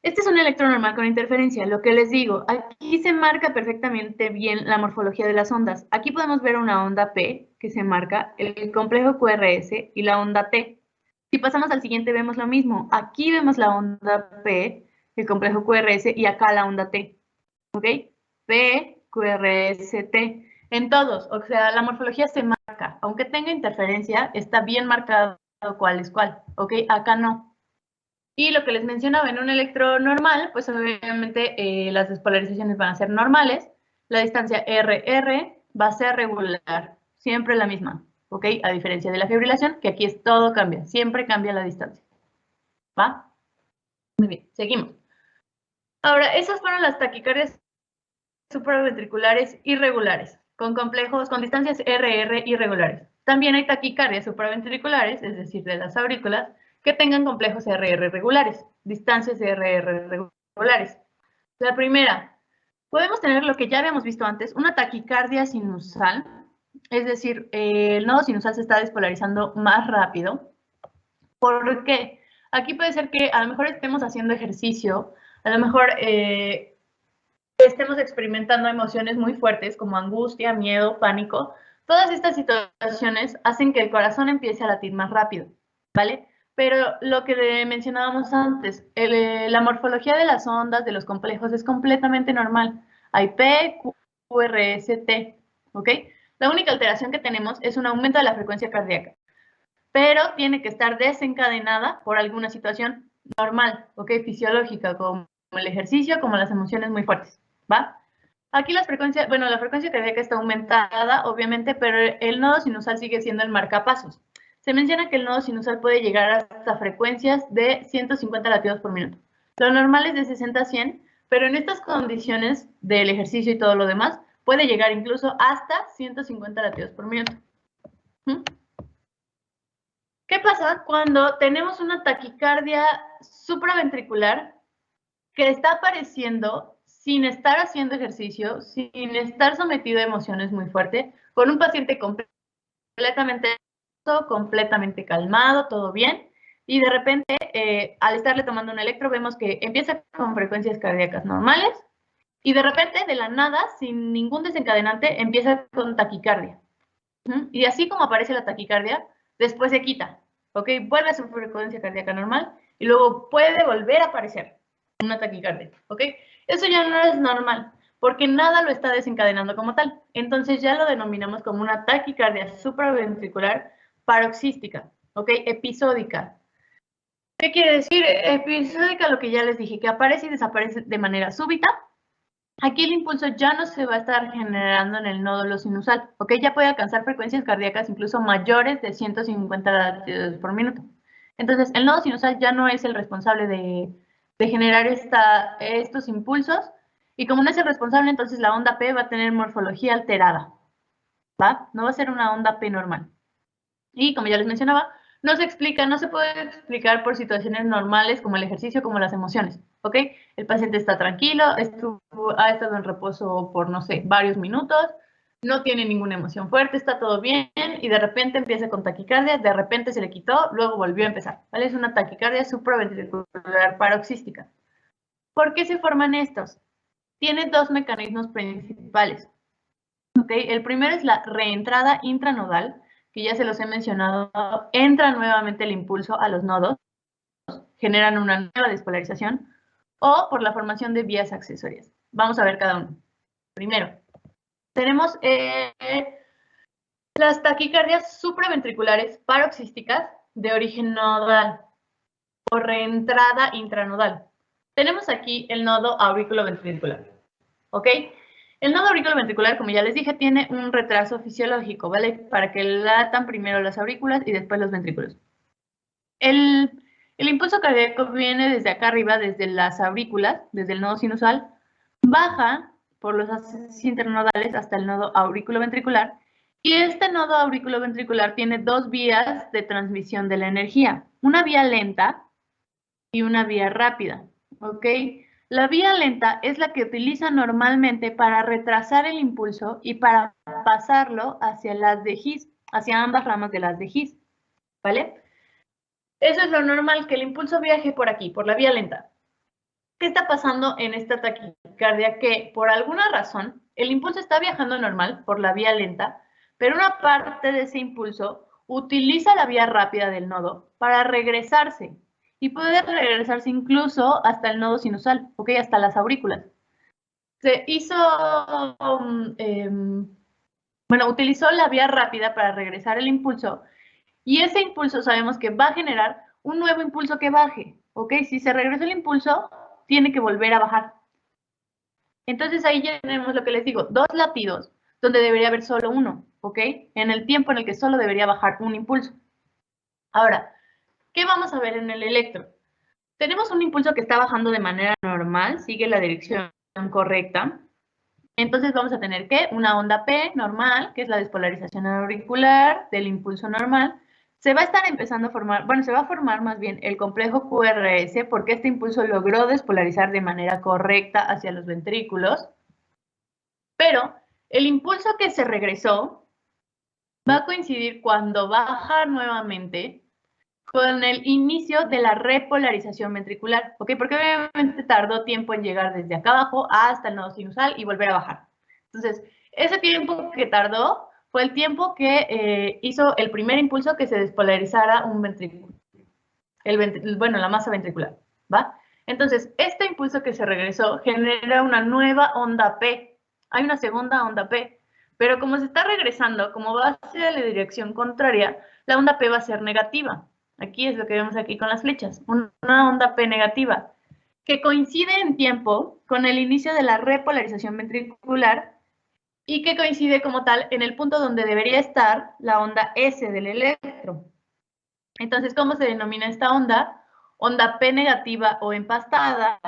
Este es un electro normal con interferencia, lo que les digo, aquí se marca perfectamente bien la morfología de las ondas. Aquí podemos ver una onda P, que se marca, el complejo QRS y la onda T. Si pasamos al siguiente vemos lo mismo, aquí vemos la onda P, el complejo QRS y acá la onda T, ¿ok? P, QRS, T, en todos, o sea, la morfología se marca, aunque tenga interferencia, está bien marcado cuál es cuál, ¿ok? Acá no. Y lo que les mencionaba, en un electro normal, pues obviamente las despolarizaciones van a ser normales, la distancia RR va a ser regular, siempre la misma, ¿ok? A diferencia de la fibrilación, que aquí es todo cambia, siempre cambia la distancia, ¿va? Muy bien, seguimos. Ahora, esas fueron las taquicardias supraventriculares irregulares, con complejos, con distancias RR irregulares. También hay taquicardias supraventriculares, es decir, de las aurículas, que tengan complejos RR regulares, distancias RR regulares. La primera, podemos tener lo que ya habíamos visto antes, una taquicardia sinusal, es decir, el nodo sinusal se está despolarizando más rápido. ¿Por qué? Aquí puede ser que a lo mejor estemos haciendo ejercicio, a lo mejor estemos experimentando emociones muy fuertes como angustia, miedo, pánico. Todas estas situaciones hacen que el corazón empiece a latir más rápido, ¿vale? Pero lo que mencionábamos antes, la morfología de las ondas, de los complejos, es completamente normal. Hay P, QRS, T, ¿ok? La única alteración que tenemos es un aumento de la frecuencia cardíaca, pero tiene que estar desencadenada por alguna situación normal, ¿ok? Fisiológica, como el ejercicio, como las emociones muy fuertes, ¿va? Aquí las frecuencias, bueno, la frecuencia cardíaca está aumentada, obviamente, pero el nodo sinusal sigue siendo el marcapasos. Se menciona que el nodo sinusal puede llegar hasta frecuencias de 150 latidos por minuto. Lo normal es de 60 a 100, pero en estas condiciones del ejercicio y todo lo demás, puede llegar incluso hasta 150 latidos por minuto. ¿Qué pasa cuando tenemos una taquicardia supraventricular que está apareciendo sin estar haciendo ejercicio, sin estar sometido a emociones muy fuertes, con un paciente completamente calmado, todo bien, y de repente, al estarle tomando un electro, vemos que empieza con frecuencias cardíacas normales, y de repente, de la nada, sin ningún desencadenante, empieza con taquicardia. Y así como aparece la taquicardia, después se quita, ¿ok? Vuelve a su frecuencia cardíaca normal y luego puede volver a aparecer una taquicardia, ¿ok? Eso ya no es normal, porque nada lo está desencadenando como tal. Entonces ya lo denominamos como una taquicardia supraventricular paroxística, ¿ok? Episódica. ¿Qué quiere decir? Episódica, lo que ya les dije, que aparece y desaparece de manera súbita. Aquí el impulso ya no se va a estar generando en el nódulo sinusal, ¿ok? Ya puede alcanzar frecuencias cardíacas incluso mayores de 150 latidos por minuto. Entonces, el nodo sinusal ya no es el responsable de generar estos impulsos, y como no es el responsable, entonces la onda P va a tener morfología alterada, ¿va? No va a ser una onda P normal. Y como ya les mencionaba, no se explica, no se puede explicar por situaciones normales como el ejercicio, como las emociones, ¿ok? El paciente está tranquilo, ha estado en reposo por, no sé, varios minutos, no tiene ninguna emoción fuerte, está todo bien, y de repente empieza con taquicardia, de repente se le quitó, luego volvió a empezar, ¿vale? Es una taquicardia supraventricular paroxística. ¿Por qué se forman estos? Tiene dos mecanismos principales, ¿ok? El primero es la reentrada intranodal, que ya se los he mencionado, entra nuevamente el impulso a los nodos, generan una nueva despolarización, o por la formación de vías accesorias. Vamos a ver cada uno. Primero, tenemos las taquicardias supraventriculares paroxísticas de origen nodal o reentrada intranodal. Tenemos aquí el nodo auriculoventricular, ¿ok? El nodo auriculoventricular, como ya les dije, tiene un retraso fisiológico, ¿vale? Para que latan primero las aurículas y después los ventrículos. El impulso cardíaco viene desde acá arriba, desde las aurículas, desde el nodo sinusal, baja por los axis internodales hasta el nodo auriculoventricular, y este nodo auriculoventricular tiene dos vías de transmisión de la energía, una vía lenta y una vía rápida, ¿ok? La vía lenta es la que utiliza normalmente para retrasar el impulso y para pasarlo hacia las de His, hacia ambas ramas de las de His, ¿vale? Eso es lo normal, que el impulso viaje por aquí, por la vía lenta. ¿Qué está pasando en esta taquicardia? Que por alguna razón el impulso está viajando normal por la vía lenta, pero una parte de ese impulso utiliza la vía rápida del nodo para regresarse y poder regresarse incluso hasta el nodo sinusal, ¿ok? Hasta las aurículas. Se hizo, bueno, utilizó la vía rápida para regresar el impulso, y ese impulso sabemos que va a generar un nuevo impulso que baje, ¿ok? Si se regresa el impulso, tiene que volver a bajar. Entonces ahí ya tenemos lo que les digo, dos latidos donde debería haber solo uno, ¿ok? En el tiempo en el que solo debería bajar un impulso. Ahora, ¿qué vamos a ver en el electro? Tenemos un impulso que está bajando de manera normal, sigue la dirección correcta. Entonces vamos a tener que una onda P normal, que es la despolarización auricular del impulso normal. Se va a estar empezando a formar, bueno, se va a formar más bien el complejo QRS porque este impulso logró despolarizar de manera correcta hacia los ventrículos. Pero el impulso que se regresó va a coincidir cuando baja nuevamente con el inicio de la repolarización ventricular, ¿ok? Porque obviamente tardó tiempo en llegar desde acá abajo hasta el nodo sinusal y volver a bajar. Entonces, ese tiempo que tardó fue el tiempo que hizo el primer impulso que se despolarizara un ventrículo, bueno, la masa ventricular, ¿va? Entonces, este impulso que se regresó genera una nueva onda P. Hay una segunda onda P, pero como se está regresando, como va hacia la dirección contraria, la onda P va a ser negativa. Aquí es lo que vemos aquí con las flechas, una onda P negativa, que coincide en tiempo con el inicio de la repolarización ventricular y que coincide como tal en el punto donde debería estar la onda S del electro. Entonces, ¿cómo se denomina esta onda? Onda P negativa o empastada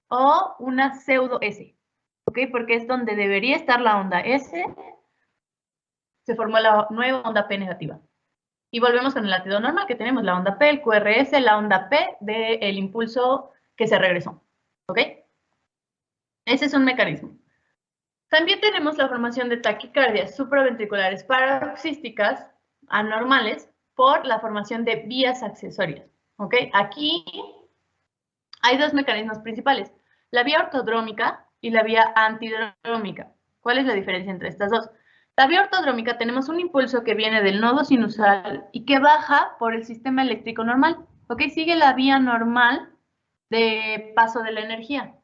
o una pseudo S, ¿ok? Porque es donde debería estar la onda S, se formó la nueva onda P negativa. Y volvemos con el latido normal que tenemos, la onda P, el QRS, la onda P del impulso que se regresó, ¿ok? Ese es un mecanismo. También tenemos la formación de taquicardias supraventriculares paroxísticas anormales por la formación de vías accesorias, ¿ok? Aquí hay dos mecanismos principales, la vía ortodrómica y la vía antidrómica. ¿Cuál es la diferencia entre estas dos? La vía ortodrómica tenemos un impulso que viene del nodo sinusal y que baja por el sistema eléctrico normal, ¿ok? Sigue la vía normal de paso de la energía.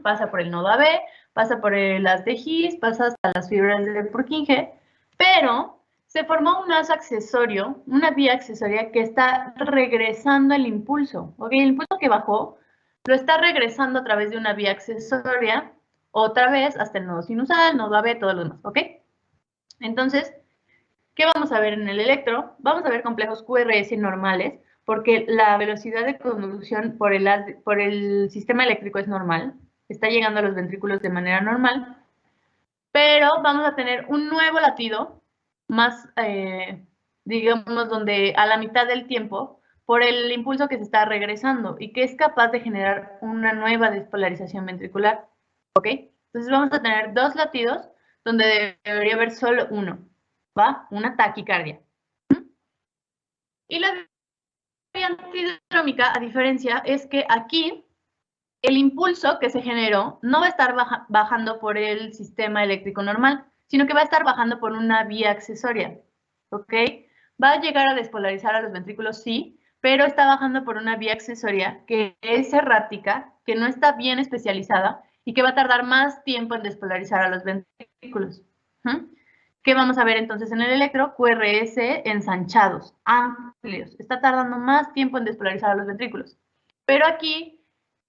Pasa por el nodo AB, pasa por las de His, pasa hasta las fibras de Purkinje, pero se formó un haz accesorio, una vía accesoria que está regresando el impulso, ¿ok? El impulso que bajó lo está regresando a través de una vía accesoria, otra vez hasta el nodo sinusal, nodo AB, todo lo demás, ¿ok? Entonces, ¿qué vamos a ver en el electro? Vamos a ver complejos QRS normales, porque la velocidad de conducción por el sistema eléctrico es normal, está llegando a los ventrículos de manera normal, pero vamos a tener un nuevo latido, más, digamos, donde a la mitad del tiempo, por el impulso que se está regresando y que es capaz de generar una nueva despolarización ventricular, ¿ok? Entonces vamos a tener dos latidos donde debería haber solo uno, ¿va? Una taquicardia. Y la vía antidrómica, a diferencia, es que aquí el impulso que se generó no va a estar bajando por el sistema eléctrico normal, sino que va a estar bajando por una vía accesoria, ¿ok? Va a llegar a despolarizar a los ventrículos, sí, pero está bajando por una vía accesoria que es errática, que no está bien especializada y que va a tardar más tiempo en despolarizar a los ventrículos. ¿Qué vamos a ver entonces en el electro? QRS ensanchados, amplios. Está tardando más tiempo en despolarizar a los ventrículos. Pero aquí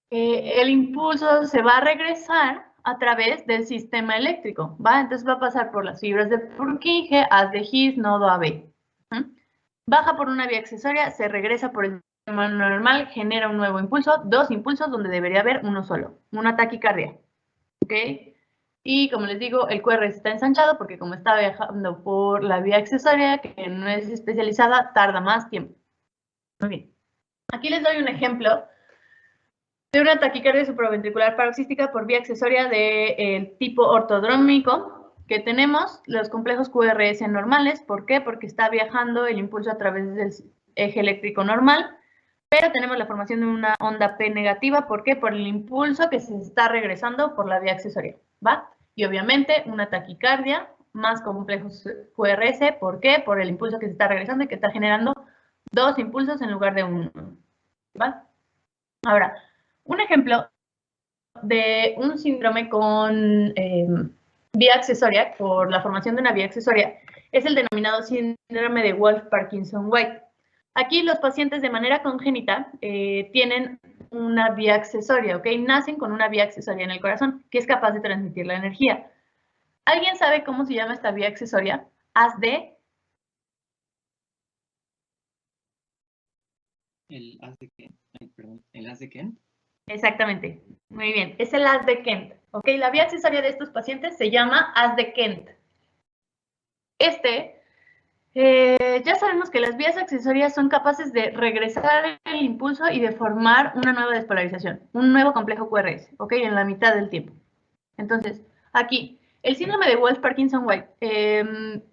el impulso se va a regresar a través del sistema eléctrico, ¿va? Entonces va a pasar por las fibras de Purkinje, haz de His, nodo AB. Baja por una vía accesoria, se regresa por el sistema normal, genera un nuevo impulso, dos impulsos donde debería haber uno solo, una taquicardia. ¿Ok? Y como les digo, el QRS está ensanchado porque como está viajando por la vía accesoria, que no es especializada, tarda más tiempo. Muy bien. Aquí les doy un ejemplo de una taquicardia supraventricular paroxística por vía accesoria del tipo ortodrómico que tenemos los complejos QRS normales. ¿Por qué? Porque está viajando el impulso a través del eje eléctrico normal, pero tenemos la formación de una onda P negativa. ¿Por qué? Por el impulso que se está regresando por la vía accesoria, ¿va? Y obviamente una taquicardia más complejos QRS. ¿Por qué? Por el impulso que se está regresando y que está generando dos impulsos en lugar de uno, ¿va? Ahora, un ejemplo de un síndrome con vía accesoria, por la formación de una vía accesoria, es el denominado síndrome de Wolff-Parkinson-White. Aquí los pacientes de manera congénita tienen una vía accesoria, ¿ok? Nacen con una vía accesoria en el corazón que es capaz de transmitir la energía. ¿Alguien sabe cómo se llama esta vía accesoria? Haz de... ¿El haz de Kent? Perdón, ¿el haz de Kent? Exactamente, muy bien, es el haz de Kent, ¿ok? La vía accesoria de estos pacientes se llama haz de Kent. Ya sabemos que las vías accesorias son capaces de regresar el impulso y de formar una nueva despolarización, un nuevo complejo QRS, ¿ok? En la mitad del tiempo. Entonces, aquí, el síndrome de Wolff-Parkinson-White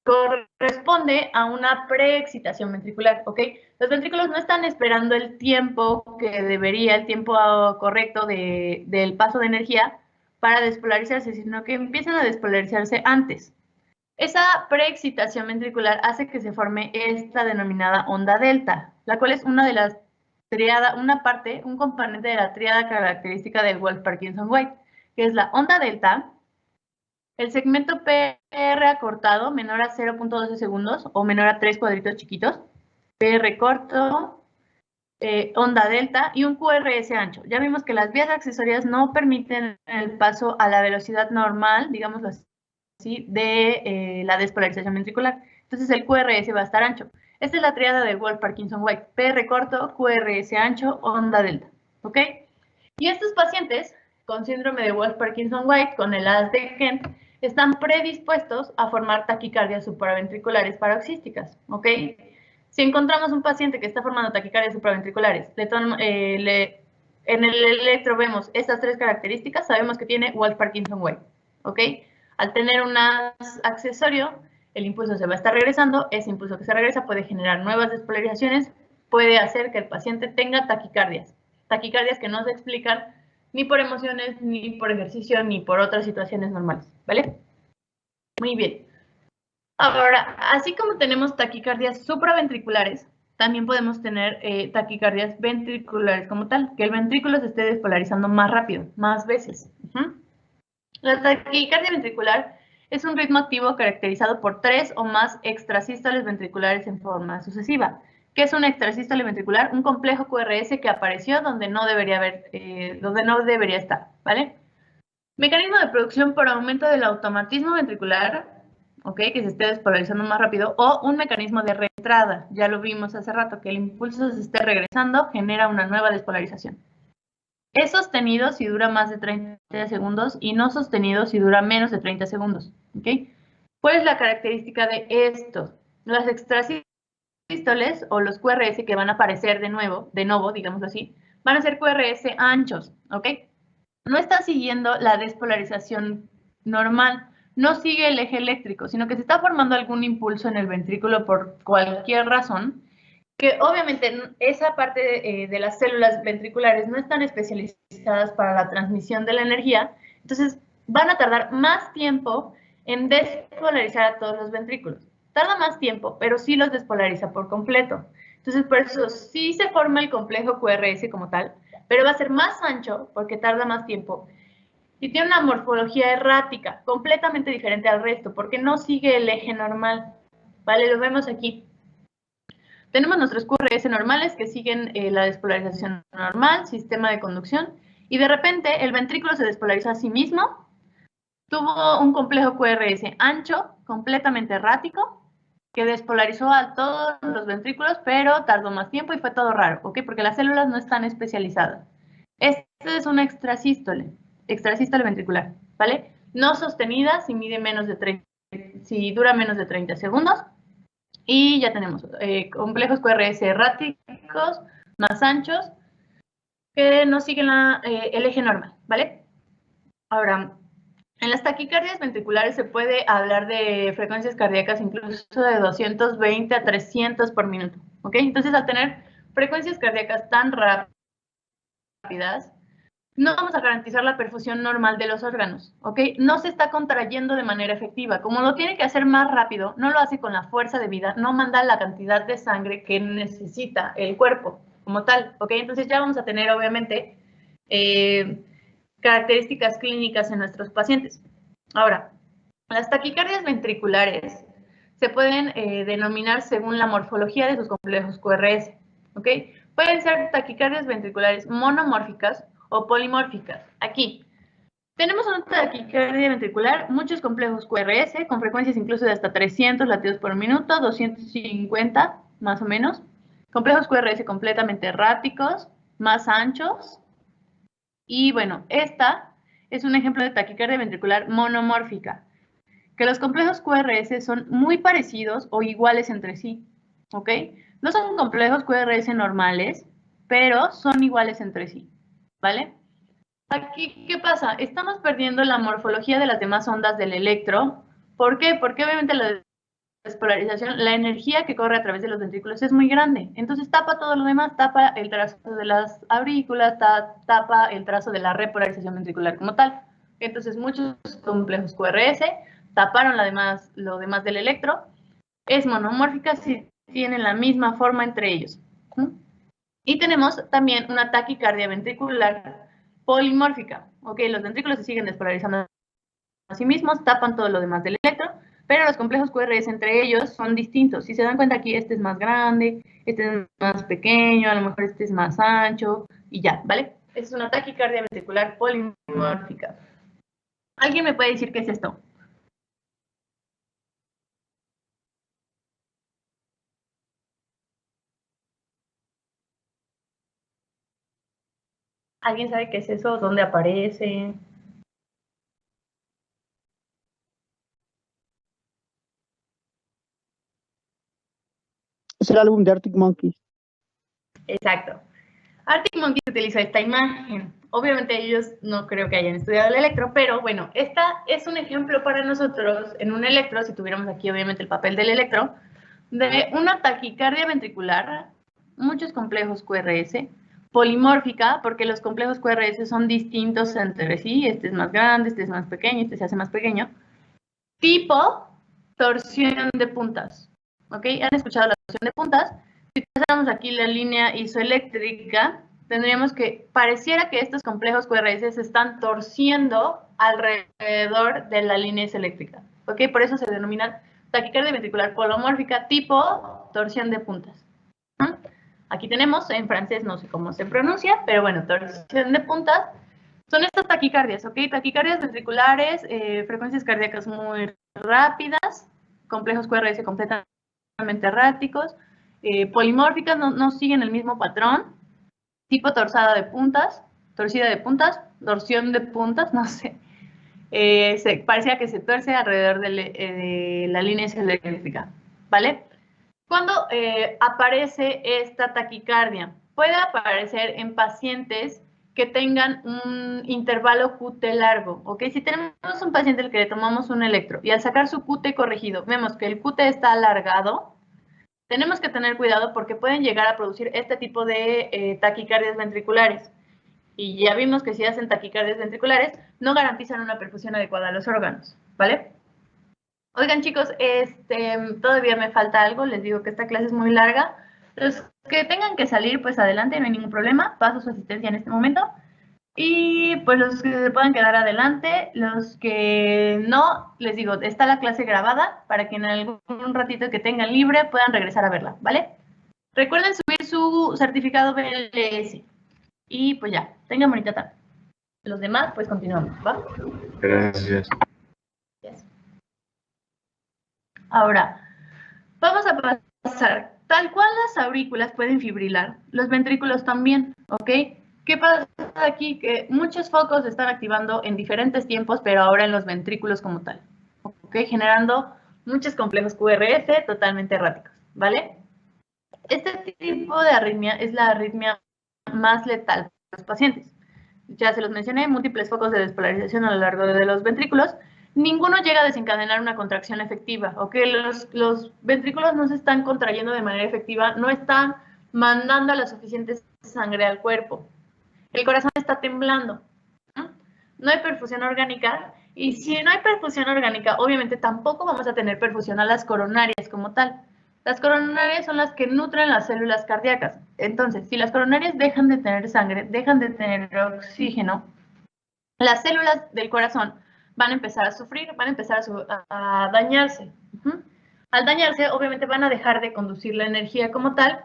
corresponde a una preexcitación ventricular, ¿ok? Los ventrículos no están esperando el tiempo que debería, el tiempo correcto del paso de energía para despolarizarse, sino que empiezan a despolarizarse antes. Esa preexcitación ventricular hace que se forme esta denominada onda delta, la cual es una de las triada, un componente de la tríada característica del Wolff-Parkinson-White, que es la onda delta, el segmento PR acortado menor a 0.12 segundos o menor a 3 cuadritos chiquitos, PR corto, onda delta y un QRS ancho. Ya vimos que las vías accesorias no permiten el paso a la velocidad normal, digámoslo así, de la despolarización ventricular. Entonces el QRS va a estar ancho. Esta es la triada de Wolff-Parkinson-White. PR corto, QRS ancho, onda delta. ¿Ok? Y estos pacientes con síndrome de Wolff-Parkinson-White, con el haz de Kent, están predispuestos a formar taquicardias supraventriculares paroxísticas. ¿Ok? Si encontramos un paciente que está formando taquicardias supraventriculares, en el electro vemos estas tres características, sabemos que tiene Wolff-Parkinson-White. ¿Ok? Al tener un accesorio, el impulso se va a estar regresando, ese impulso que se regresa puede generar nuevas despolarizaciones, puede hacer que el paciente tenga taquicardias que no se explican ni por emociones, ni por ejercicio, ni por otras situaciones normales, ¿vale? Muy bien. Ahora, así como tenemos taquicardias supraventriculares, también podemos tener taquicardias ventriculares como tal, que el ventrículo se esté despolarizando más rápido, más veces. La taquicardia ventricular es un ritmo activo caracterizado por 3 o más extrasístoles ventriculares en forma sucesiva. ¿Qué es un extrasístole ventricular? Un complejo QRS que apareció donde no debería estar, ¿vale? Mecanismo de producción por aumento del automatismo ventricular, ¿ok? Que se esté despolarizando más rápido, o un mecanismo de reentrada. Ya lo vimos hace rato, que el impulso se esté regresando, genera una nueva despolarización. Es sostenido si dura más de 30 segundos y no sostenido si dura menos de 30 segundos. ¿Okay? ¿Cuál es la característica de esto? Las extrasístoles o los QRS que van a aparecer de nuevo, digámoslo así, van a ser QRS anchos. ¿Ok? No está siguiendo la despolarización normal, no sigue el eje eléctrico, sino que se está formando algún impulso en el ventrículo por cualquier razón, que obviamente esa parte de las células ventriculares no están especializadas para la transmisión de la energía, entonces van a tardar más tiempo en despolarizar a todos los ventrículos. Tarda más tiempo, pero sí los despolariza por completo. Entonces, por eso sí se forma el complejo QRS como tal, pero va a ser más ancho porque tarda más tiempo. Y tiene una morfología errática, completamente diferente al resto, porque no sigue el eje normal. ¿Vale? Lo vemos aquí. Tenemos nuestros QRS normales que siguen la despolarización normal, sistema de conducción, y de repente el ventrículo se despolarizó a sí mismo, tuvo un complejo QRS ancho, completamente errático, que despolarizó a todos los ventrículos, pero tardó más tiempo y fue todo raro, ¿ok? Porque las células no están especializadas. Este es una extrasístole ventricular, ¿vale? No sostenida si mide menos de 30, si dura menos de 30 segundos. Y ya tenemos complejos QRS erráticos, más anchos, que no siguen el eje normal, ¿vale? Ahora, en las taquicardias ventriculares se puede hablar de frecuencias cardíacas incluso de 220 a 300 por minuto, ¿ok? Entonces, al tener frecuencias cardíacas tan rápidas, no vamos a garantizar la perfusión normal de los órganos, ¿ok? No se está contrayendo de manera efectiva. Como lo tiene que hacer más rápido, no lo hace con la fuerza debida, no manda la cantidad de sangre que necesita el cuerpo como tal, ¿ok? Entonces ya vamos a tener, obviamente, características clínicas en nuestros pacientes. Ahora, las taquicardias ventriculares se pueden denominar según la morfología de sus complejos QRS, ¿ok? Pueden ser taquicardias ventriculares monomórficas o polimórficas. Aquí tenemos una taquicardia ventricular, muchos complejos QRS, con frecuencias incluso de hasta 300 latidos por minuto, 250 más o menos. Complejos QRS completamente erráticos, más anchos. Y bueno, esta es un ejemplo de taquicardia ventricular monomórfica, que los complejos QRS son muy parecidos o iguales entre sí, ¿ok? No son complejos QRS normales, pero son iguales entre sí, ¿vale? Aquí, ¿qué pasa? Estamos perdiendo la morfología de las demás ondas del electro. ¿Por qué? Porque obviamente la despolarización, la energía que corre a través de los ventrículos es muy grande. Entonces tapa todo lo demás, tapa el trazo de las aurículas, tapa el trazo de la repolarización ventricular como tal. Entonces muchos complejos QRS taparon lo demás del electro. Es monomórfica si tienen la misma forma entre ellos. Y tenemos también una taquicardia ventricular polimórfica. ¿Ok? Los ventrículos se siguen despolarizando a sí mismos, tapan todo lo demás del electro, pero los complejos QRS entre ellos son distintos. Si se dan cuenta aquí, este es más grande, este es más pequeño, a lo mejor este es más ancho, y ya, ¿vale? Es una taquicardia ventricular polimórfica. ¿Alguien me puede decir qué es esto? ¿Alguien sabe qué es eso? ¿Dónde aparece? Es el álbum de Arctic Monkeys. Exacto. Arctic Monkeys utiliza esta imagen. Obviamente ellos no creo que hayan estudiado el electro, pero bueno, esta es un ejemplo para nosotros en un electro, si tuviéramos aquí obviamente el papel del electro, de una taquicardia ventricular, muchos complejos QRS, polimórfica, porque los complejos QRS son distintos entre sí, este es más grande, este es más pequeño, este se hace más pequeño, tipo torsión de puntas, ¿ok? ¿Han escuchado la torsión de puntas? Si pasamos aquí la línea isoeléctrica, tendríamos que, pareciera que estos complejos QRS se están torciendo alrededor de la línea isoeléctrica, ¿ok? Por eso se denomina taquicardia ventricular polomórfica tipo torsión de puntas. Aquí tenemos, en francés no sé cómo se pronuncia, pero bueno, torsión de puntas. Son estas taquicardias, ¿ok? Taquicardias ventriculares, frecuencias cardíacas muy rápidas, complejos QRS completamente erráticos, polimórficas, no siguen el mismo patrón, tipo torsada de puntas, torcida de puntas, torsión de puntas, no sé. Parecía que se tuerce alrededor de la línea eléctrica, ¿vale? ¿Cuándo aparece esta taquicardia? Puede aparecer en pacientes que tengan un intervalo QT largo, ¿ok? Si tenemos un paciente al que le tomamos un electro y al sacar su QT corregido vemos que el QT está alargado, tenemos que tener cuidado porque pueden llegar a producir este tipo de taquicardias ventriculares. Y ya vimos que si hacen taquicardias ventriculares, no garantizan una perfusión adecuada a los órganos, ¿vale? Oigan, chicos, todavía me falta algo. Les digo que esta clase es muy larga. Los que tengan que salir, pues adelante, no hay ningún problema. Paso su asistencia en este momento. Y pues los que se puedan quedar adelante, los que no, les digo, está la clase grabada para que en algún ratito que tengan libre puedan regresar a verla, ¿vale? Recuerden subir su certificado BLS. Y pues ya, tengan bonita tarde. Los demás, pues continuamos, ¿va? Gracias. Ahora, vamos a pasar. Tal cual las aurículas pueden fibrilar, los ventrículos también, ¿ok? ¿Qué pasa aquí? Que muchos focos se están activando en diferentes tiempos, pero ahora en los ventrículos como tal, ¿ok? Generando muchos complejos QRS totalmente erráticos, ¿vale? Este tipo de arritmia es la arritmia más letal para los pacientes. Ya se los mencioné, múltiples focos de despolarización a lo largo de los ventrículos. Ninguno llega a desencadenar una contracción efectiva, ¿ok? Los ventrículos no se están contrayendo de manera efectiva, no están mandando la suficiente sangre al cuerpo. El corazón está temblando. No hay perfusión orgánica, y si no hay perfusión orgánica, obviamente tampoco vamos a tener perfusión a las coronarias como tal. Las coronarias son las que nutren las células cardíacas. Entonces, si las coronarias dejan de tener sangre, dejan de tener oxígeno, las células del corazón van a empezar a sufrir, van a empezar a dañarse. Al dañarse, obviamente van a dejar de conducir la energía como tal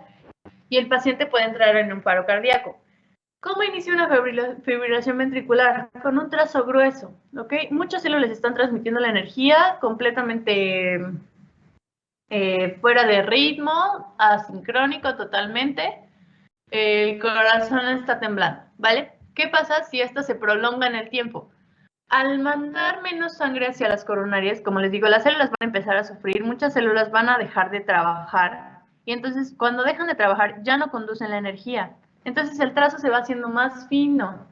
y el paciente puede entrar en un paro cardíaco. ¿Cómo inicia una fibrilación ventricular? Con un trazo grueso, ¿ok? Muchas células están transmitiendo la energía completamente fuera de ritmo, asincrónico totalmente. El corazón está temblando, ¿vale? ¿Qué pasa si esto se prolonga en el tiempo? Al mandar menos sangre hacia las coronarias, como les digo, las células van a empezar a sufrir, muchas células van a dejar de trabajar y entonces cuando dejan de trabajar ya no conducen la energía. Entonces el trazo se va haciendo más fino.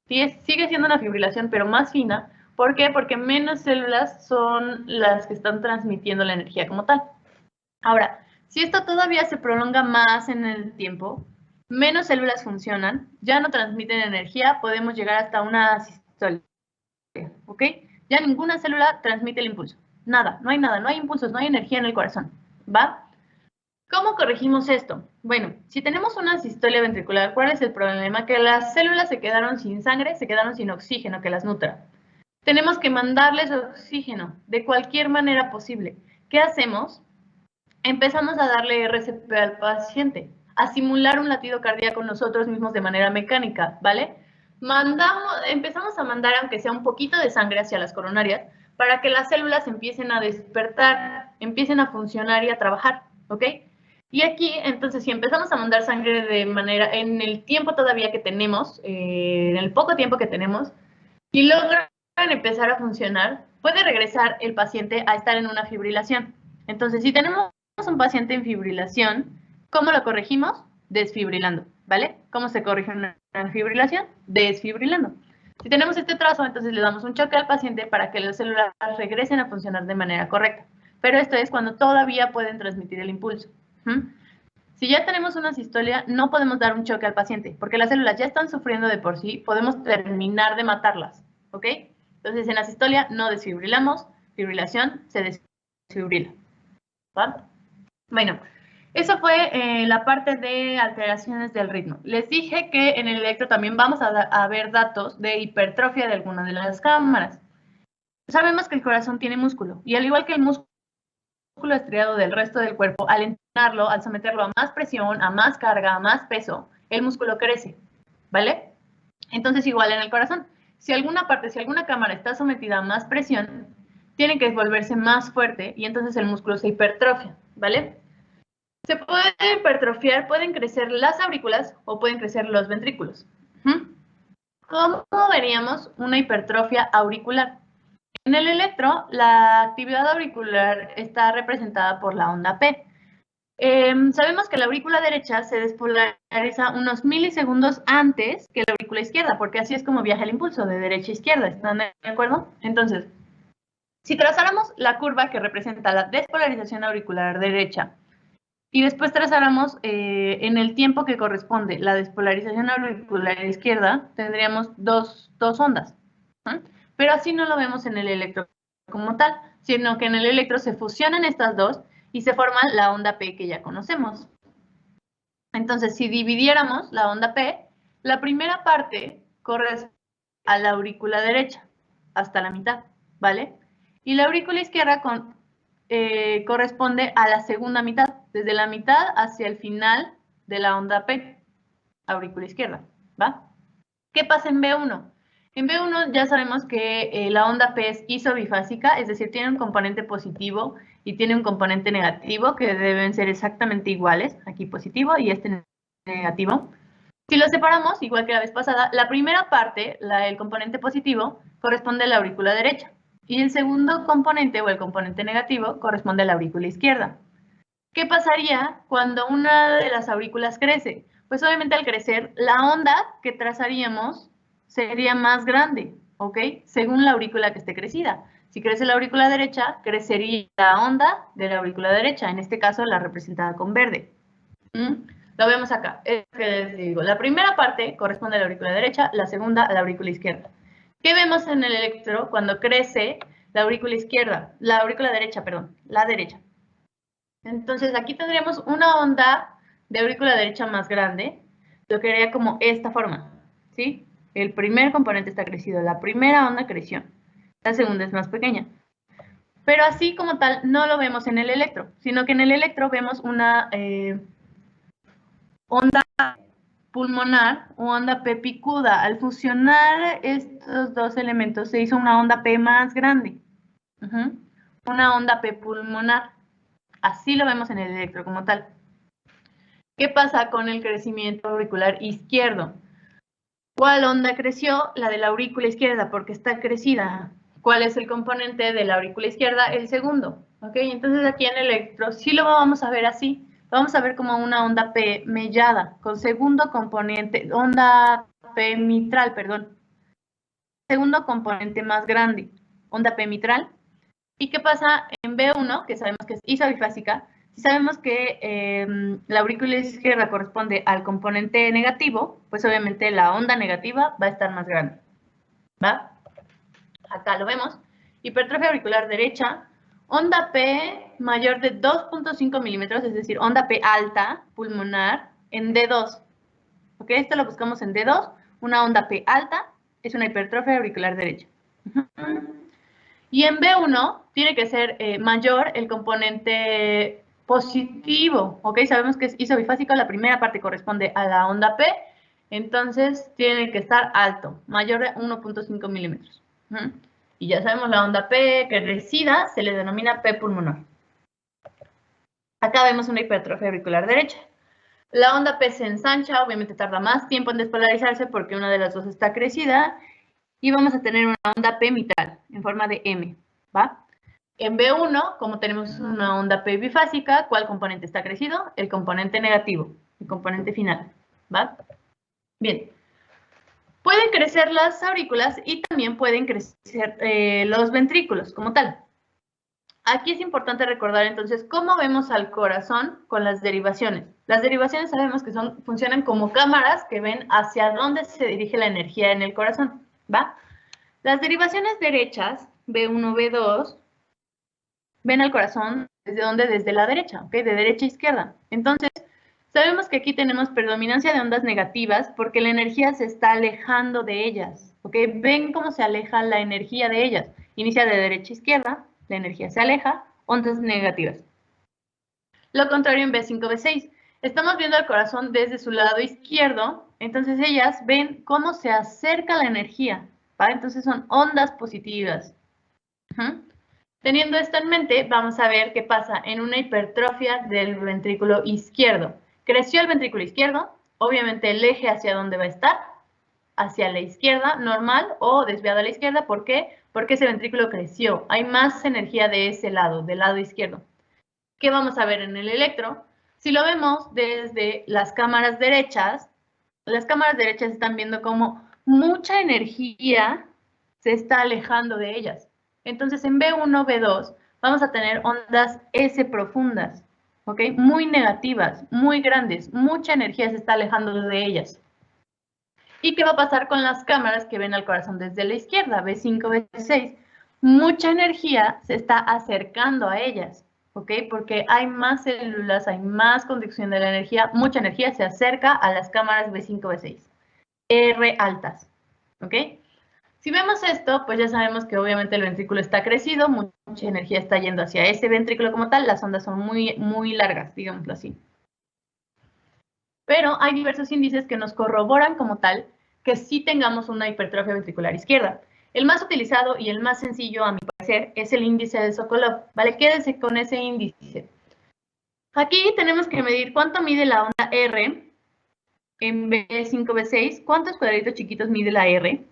Sigue siendo una fibrilación, pero más fina. ¿Por qué? Porque menos células son las que están transmitiendo la energía como tal. Ahora, si esto todavía se prolonga más en el tiempo, menos células funcionan, ya no transmiten energía, podemos llegar hasta una sistolia. ¿Ok? Ya ninguna célula transmite el impulso. Nada, no hay impulsos, no hay energía en el corazón. ¿Va? ¿Cómo corregimos esto? Bueno, si tenemos una sistolia ventricular, ¿cuál es el problema? Que las células se quedaron sin sangre, se quedaron sin oxígeno que las nutra. Tenemos que mandarles oxígeno de cualquier manera posible. ¿Qué hacemos? Empezamos a darle RCP al paciente, a simular un latido cardíaco nosotros mismos de manera mecánica, ¿vale? Empezamos a mandar, aunque sea un poquito de sangre hacia las coronarias, para que las células empiecen a despertar, empiecen a funcionar y a trabajar, ¿ok? Y aquí, entonces, si empezamos a mandar sangre de manera, en el tiempo todavía que tenemos, en el poco tiempo que tenemos, y logran empezar a funcionar, puede regresar el paciente a estar en una fibrilación. Entonces, si tenemos un paciente en fibrilación, ¿cómo lo corregimos? Desfibrilando, ¿vale? ¿Cómo se corrige una fibrilación? Desfibrilando. Si tenemos este trazo, entonces le damos un choque al paciente para que las células regresen a funcionar de manera correcta. Pero esto es cuando todavía pueden transmitir el impulso. Si ya tenemos una sistolia, no podemos dar un choque al paciente, porque las células ya están sufriendo de por sí, podemos terminar de matarlas, ¿ok? Entonces, en la sistolia no desfibrilamos, fibrilación se desfibrila, ¿va? Bueno, eso fue la parte de alteraciones del ritmo. Les dije que en el electro también vamos a ver datos de hipertrofia de alguna de las cámaras. Sabemos que el corazón tiene músculo, y al igual que el músculo estriado del resto del cuerpo, al entrenarlo, al someterlo a más presión, a más carga, a más peso, el músculo crece, ¿vale? Entonces, igual en el corazón, si alguna cámara está sometida a más presión, tiene que volverse más fuerte y entonces el músculo se hipertrofia, ¿vale? Se puede hipertrofiar, pueden crecer las aurículas o pueden crecer los ventrículos. ¿Cómo veríamos una hipertrofia auricular? En el electro, la actividad auricular está representada por la onda P. Sabemos que la aurícula derecha se despolariza unos milisegundos antes que la aurícula izquierda, porque así es como viaja el impulso de derecha a izquierda. ¿Están de acuerdo? Entonces, si trazáramos la curva que representa la despolarización auricular derecha y después trazáramos en el tiempo que corresponde la despolarización auricular izquierda, tendríamos dos ondas. Pero así no lo vemos en el electro como tal, sino que en el electro se fusionan estas dos y se forma la onda P que ya conocemos. Entonces, si dividiéramos la onda P, la primera parte corresponde a la aurícula derecha, hasta la mitad, ¿vale? Y la aurícula izquierda corresponde a la segunda mitad, desde la mitad hacia el final de la onda P, aurícula izquierda, ¿va? ¿Qué pasa en B1? En B1 ya sabemos que la onda P es isobifásica, es decir, tiene un componente positivo y tiene un componente negativo que deben ser exactamente iguales, aquí positivo y este negativo. Si lo separamos, igual que la vez pasada, la primera parte, el componente positivo, corresponde a la aurícula derecha y el segundo componente o el componente negativo corresponde a la aurícula izquierda. ¿Qué pasaría cuando una de las aurículas crece? Pues obviamente al crecer, la onda que trazaríamos sería más grande, ¿ok? Según la aurícula que esté crecida. Si crece la aurícula derecha, crecería la onda de la aurícula derecha, en este caso la representada con verde. Lo vemos acá. Es que les digo, la primera parte corresponde a la aurícula derecha, la segunda a la aurícula izquierda. ¿Qué vemos en el electro cuando crece la aurícula izquierda? La aurícula derecha, perdón, la derecha. Entonces, aquí tendríamos una onda de aurícula derecha más grande, lo que haría como esta forma, ¿sí? El primer componente está crecido, la primera onda creció, la segunda es más pequeña. Pero así como tal, no lo vemos en el electro, sino que en el electro vemos una onda pulmonar o onda P picuda. Al fusionar estos dos elementos se hizo una onda P más grande, una onda P pulmonar. Así lo vemos en el electro como tal. ¿Qué pasa con el crecimiento auricular izquierdo? ¿Cuál onda creció? La de la aurícula izquierda, porque está crecida. ¿Cuál es el componente de la aurícula izquierda? El segundo. ¿Ok? Entonces aquí en el electro sí lo vamos a ver así. Lo vamos a ver como una onda P mellada, con segundo componente, onda P mitral, perdón. Segundo componente más grande, onda P mitral. ¿Y qué pasa en B1, que sabemos que es isobifásica? Si sabemos que la aurícula izquierda corresponde al componente negativo, pues obviamente la onda negativa va a estar más grande, ¿va? Acá lo vemos. Hipertrofia auricular derecha, onda P mayor de 2.5 milímetros, es decir, onda P alta pulmonar en D2. ¿Ok? Esto lo buscamos en D2. Una onda P alta es una hipertrofia auricular derecha. Y en B1 tiene que ser mayor el componente positivo, ¿ok? Sabemos que es isobifásico, la primera parte corresponde a la onda P, entonces tiene que estar alto, mayor de 1.5 milímetros. Y ya sabemos la onda P crecida se le denomina P pulmonar. Acá vemos una hipertrofia auricular derecha. La onda P se ensancha, obviamente tarda más tiempo en despolarizarse porque una de las dos está crecida, y vamos a tener una onda P mitral en forma de M, ¿va? En B1, como tenemos una onda P bifásica, ¿cuál componente está crecido? El componente negativo, el componente final, ¿va? Bien. Pueden crecer las aurículas y también pueden crecer los ventrículos como tal. Aquí es importante recordar entonces cómo vemos al corazón con las derivaciones. Las derivaciones sabemos que funcionan como cámaras que ven hacia dónde se dirige la energía en el corazón, ¿va? Las derivaciones derechas, B1, B2, ven al corazón ¿desde dónde? Desde la derecha, ¿ok? De derecha a izquierda. Entonces, sabemos que aquí tenemos predominancia de ondas negativas porque la energía se está alejando de ellas, ¿ok? Ven cómo se aleja la energía de ellas. Inicia de derecha a izquierda, la energía se aleja, ondas negativas. Lo contrario en B5, B6. Estamos viendo al corazón desde su lado izquierdo, entonces ellas ven cómo se acerca la energía, ¿vale? Entonces son ondas positivas. Teniendo esto en mente, vamos a ver qué pasa en una hipertrofia del ventrículo izquierdo. Creció el ventrículo izquierdo, obviamente el eje hacia dónde va a estar, hacia la izquierda, normal o desviado a la izquierda. ¿Por qué? Porque ese ventrículo creció. Hay más energía de ese lado, del lado izquierdo. ¿Qué vamos a ver en el electro? Si lo vemos desde las cámaras derechas están viendo cómo mucha energía se está alejando de ellas. Entonces, en B1, B2, vamos a tener ondas S profundas, ¿ok? Muy negativas, muy grandes, mucha energía se está alejando de ellas. ¿Y qué va a pasar con las cámaras que ven al corazón desde la izquierda, B5, B6? Mucha energía se está acercando a ellas. ¿ok? Porque hay más células, hay más conducción de la energía, mucha energía se acerca a las cámaras B5, B6, R altas, ¿ok? Si vemos esto, pues ya sabemos que obviamente el ventrículo está crecido, mucha energía está yendo hacia ese ventrículo como tal, las ondas son muy largas, digámoslo así. Pero hay diversos índices que nos corroboran como tal que sí tengamos una hipertrofia ventricular izquierda. El más utilizado y el más sencillo, a mi parecer, es el índice de Sokolov, ¿vale? Quédense con ese índice. Aquí tenemos que medir cuánto mide la onda R en B5, B6, cuántos cuadritos chiquitos mide la R,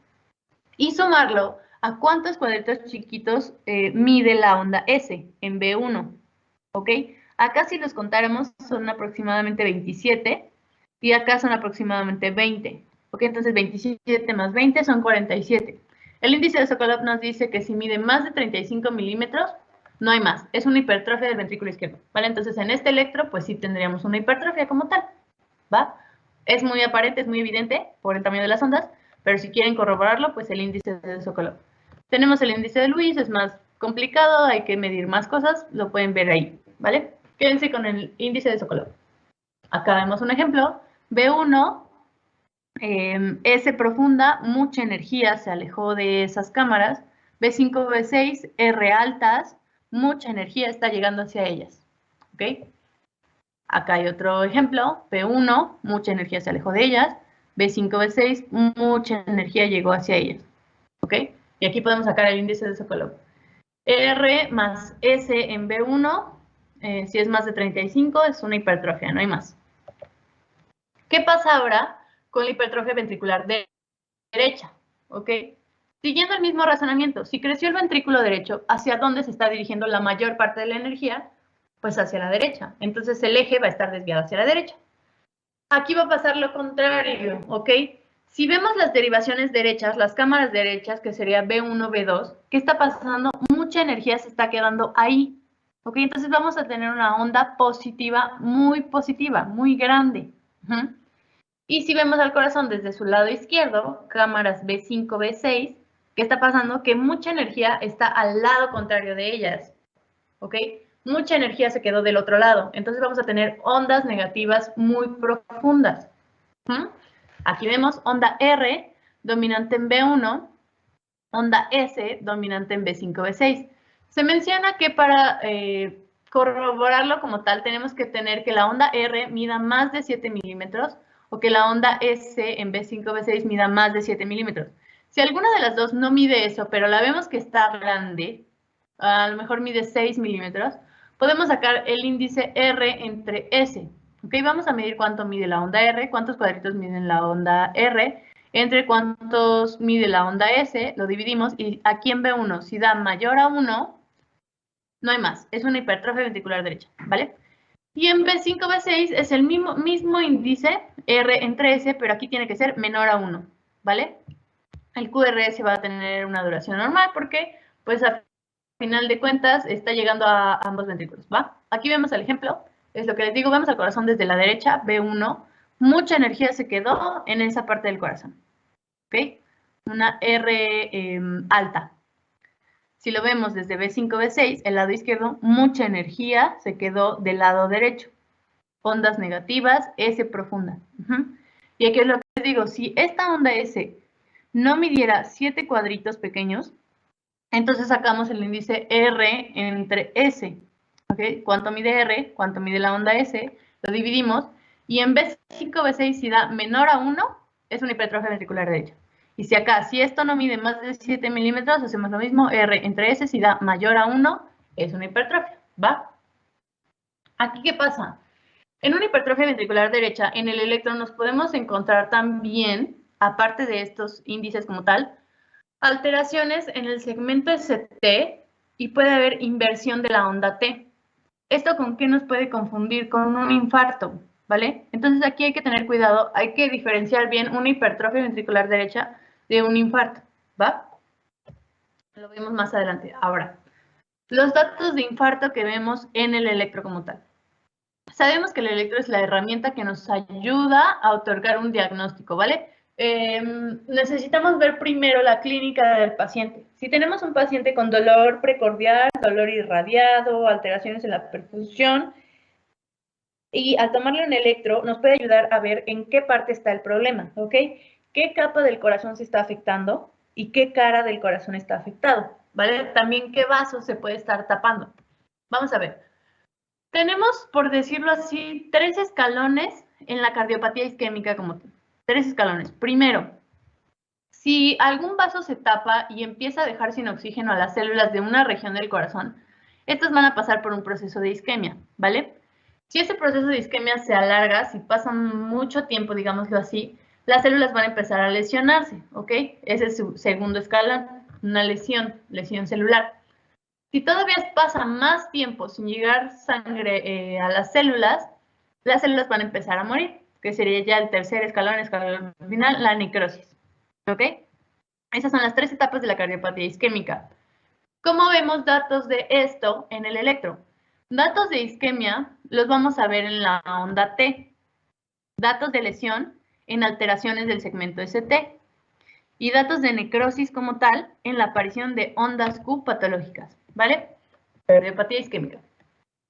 y sumarlo a cuántos cuadritos chiquitos mide la onda S en B1, ¿ok? Acá si los contáramos son aproximadamente 27 y acá son aproximadamente 20, ¿ok? Entonces 27 más 20 son 47. El índice de Sokolov nos dice que si mide más de 35 milímetros, no hay más, es una hipertrofia del ventrículo izquierdo, ¿vale? Entonces en este electro, pues sí tendríamos una hipertrofia como tal, ¿va? Es muy aparente, es muy evidente por el tamaño de las ondas, pero si quieren corroborarlo, pues el índice de Sokolov. Tenemos el índice de Lewis, es más complicado, hay que medir más cosas, lo pueden ver ahí, ¿vale? Quédense con el índice de Sokolov. Acá vemos un ejemplo, B1, S profunda, mucha energía se alejó de esas cámaras, B5, B6, R altas, mucha energía está llegando hacia ellas, ¿ok? Acá hay otro ejemplo, P1, mucha energía se alejó de ellas, B5, B6, mucha energía llegó hacia ellas, ¿ok? Y aquí podemos sacar el índice de Sokolov. R más S en B1, si es más de 35, es una hipertrofia, no hay más. ¿Qué pasa ahora con la hipertrofia ventricular derecha? ¿Ok? Siguiendo el mismo razonamiento, si creció el ventrículo derecho, ¿hacia dónde se está dirigiendo la mayor parte de la energía? Pues hacia la derecha. Entonces el eje va a estar desviado hacia la derecha. Aquí va a pasar lo contrario, ¿ok? Si vemos las derivaciones derechas, las cámaras derechas, que sería B1, B2, ¿qué está pasando? Mucha energía se está quedando ahí, ¿ok? Entonces vamos a tener una onda positiva, muy grande. Y si vemos al corazón desde su lado izquierdo, cámaras B5, B6, ¿qué está pasando? Que mucha energía está al lado contrario de ellas, ¿ok? Mucha energía se quedó del otro lado. Entonces vamos a tener ondas negativas muy profundas. Aquí vemos onda R dominante en B1, onda S dominante en B5, B6. Se menciona que para corroborarlo como tal tenemos que tener que la onda R mida más de 7 milímetros o que la onda S en B5, B6 mida más de 7 milímetros. Si alguna de las dos no mide eso, pero la vemos que está grande, a lo mejor mide 6 milímetros, podemos sacar el índice R entre S. ¿Ok? Vamos a medir cuánto mide la onda R, cuántos cuadritos miden la onda R, entre cuántos mide la onda S, lo dividimos, y aquí en B1, si da mayor a 1, no hay más, es una hipertrofia ventricular derecha, ¿vale? Y en B5, B6 es el mismo índice, R entre S, pero aquí tiene que ser menor a 1, ¿vale? El QRS va a tener una duración normal porque, pues, a final de cuentas, está llegando a ambos ventrículos, ¿va? Aquí vemos el ejemplo, es lo que les digo, vemos al corazón desde la derecha, B1, mucha energía se quedó en esa parte del corazón, ¿ok? Una R alta. Si lo vemos desde B5, B6, el lado izquierdo, mucha energía se quedó del lado derecho. Ondas negativas, S profunda. Y aquí es lo que les digo, si esta onda S no midiera 7 cuadritos pequeños, entonces sacamos el índice R entre S. ¿Ok? ¿Cuánto mide R? ¿Cuánto mide la onda S? Lo dividimos. Y en B5, B6, si da menor a 1, es una hipertrofia ventricular derecha. Y si acá, si esto no mide más de 7 milímetros, hacemos lo mismo, R entre S, si da mayor a 1, es una hipertrofia, ¿va? ¿Aquí qué pasa? En una hipertrofia ventricular derecha, en el electro nos podemos encontrar también, aparte de estos índices como tal, alteraciones en el segmento ST y puede haber inversión de la onda T. ¿Esto con qué nos puede confundir? Con un infarto, ¿vale? Entonces aquí hay que tener cuidado, hay que diferenciar bien una hipertrofia ventricular derecha de un infarto, ¿va? Lo vemos más adelante. Ahora, los datos de infarto que vemos en el electro como tal. Sabemos que el electro es la herramienta que nos ayuda a otorgar un diagnóstico, ¿vale? necesitamos ver primero la clínica del paciente. Si tenemos un paciente con dolor precordial, dolor irradiado, alteraciones en la perfusión, y al tomarle un electro nos puede ayudar a ver en qué parte está el problema, ¿ok? ¿Qué capa del corazón se está afectando y qué cara del corazón está afectado? ¿Vale? También qué vaso se puede estar tapando. Vamos a ver. Tenemos, por decirlo así, 3 escalones en la cardiopatía isquémica como 3 escalones. Primero, si algún vaso se tapa y empieza a dejar sin oxígeno a las células de una región del corazón, estas van a pasar por un proceso de isquemia, ¿vale? Si ese proceso de isquemia se alarga, si pasa mucho tiempo, digámoslo así, las células van a empezar a lesionarse, ¿ok? Ese es su segundo escalón, una lesión celular. Si todavía pasa más tiempo sin llegar sangre a las células van a empezar a morir, que sería ya el tercer escalón final, la necrosis, ¿ok? Esas son las 3 etapas de la cardiopatía isquémica. ¿Cómo vemos datos de esto en el electro? Datos de isquemia los vamos a ver en la onda T. Datos de lesión en alteraciones del segmento ST. Y datos de necrosis como tal en la aparición de ondas Q patológicas, ¿vale? Cardiopatía isquémica.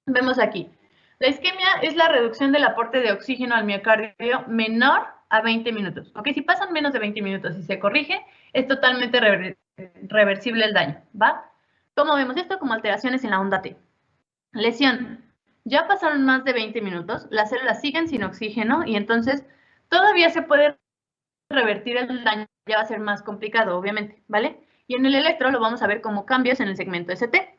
Vemos aquí. La isquemia es la reducción del aporte de oxígeno al miocardio menor a 20 minutos. ¿Ok? Si pasan menos de 20 minutos y se corrige, es totalmente reversible el daño, ¿va? ¿Cómo vemos esto? Como alteraciones en la onda T. Lesión. Ya pasaron más de 20 minutos, las células siguen sin oxígeno y entonces todavía se puede revertir el daño, ya va a ser más complicado, obviamente, ¿vale? Y en el electro lo vamos a ver como cambios en el segmento ST.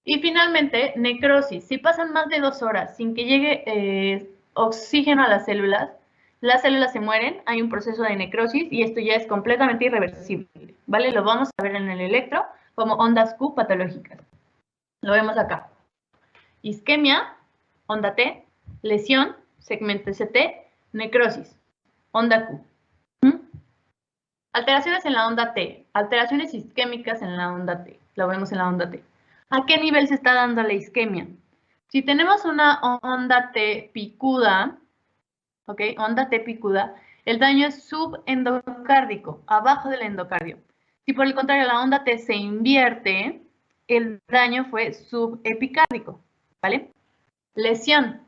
Y finalmente, necrosis. Si pasan más de 2 horas sin que llegue oxígeno a las células se mueren, hay un proceso de necrosis y esto ya es completamente irreversible, ¿vale? Lo vamos a ver en el electro como ondas Q patológicas. Lo vemos acá. Isquemia, onda T, lesión, segmento ST, necrosis, onda Q. Alteraciones en la onda T, alteraciones isquémicas en la onda T, lo vemos en la onda T. ¿A qué nivel se está dando la isquemia? Si tenemos una onda T picuda, ¿ok? Onda T picuda, el daño es subendocárdico, abajo del endocardio. Si por el contrario la onda T se invierte, el daño fue subepicárdico, ¿vale? Lesión.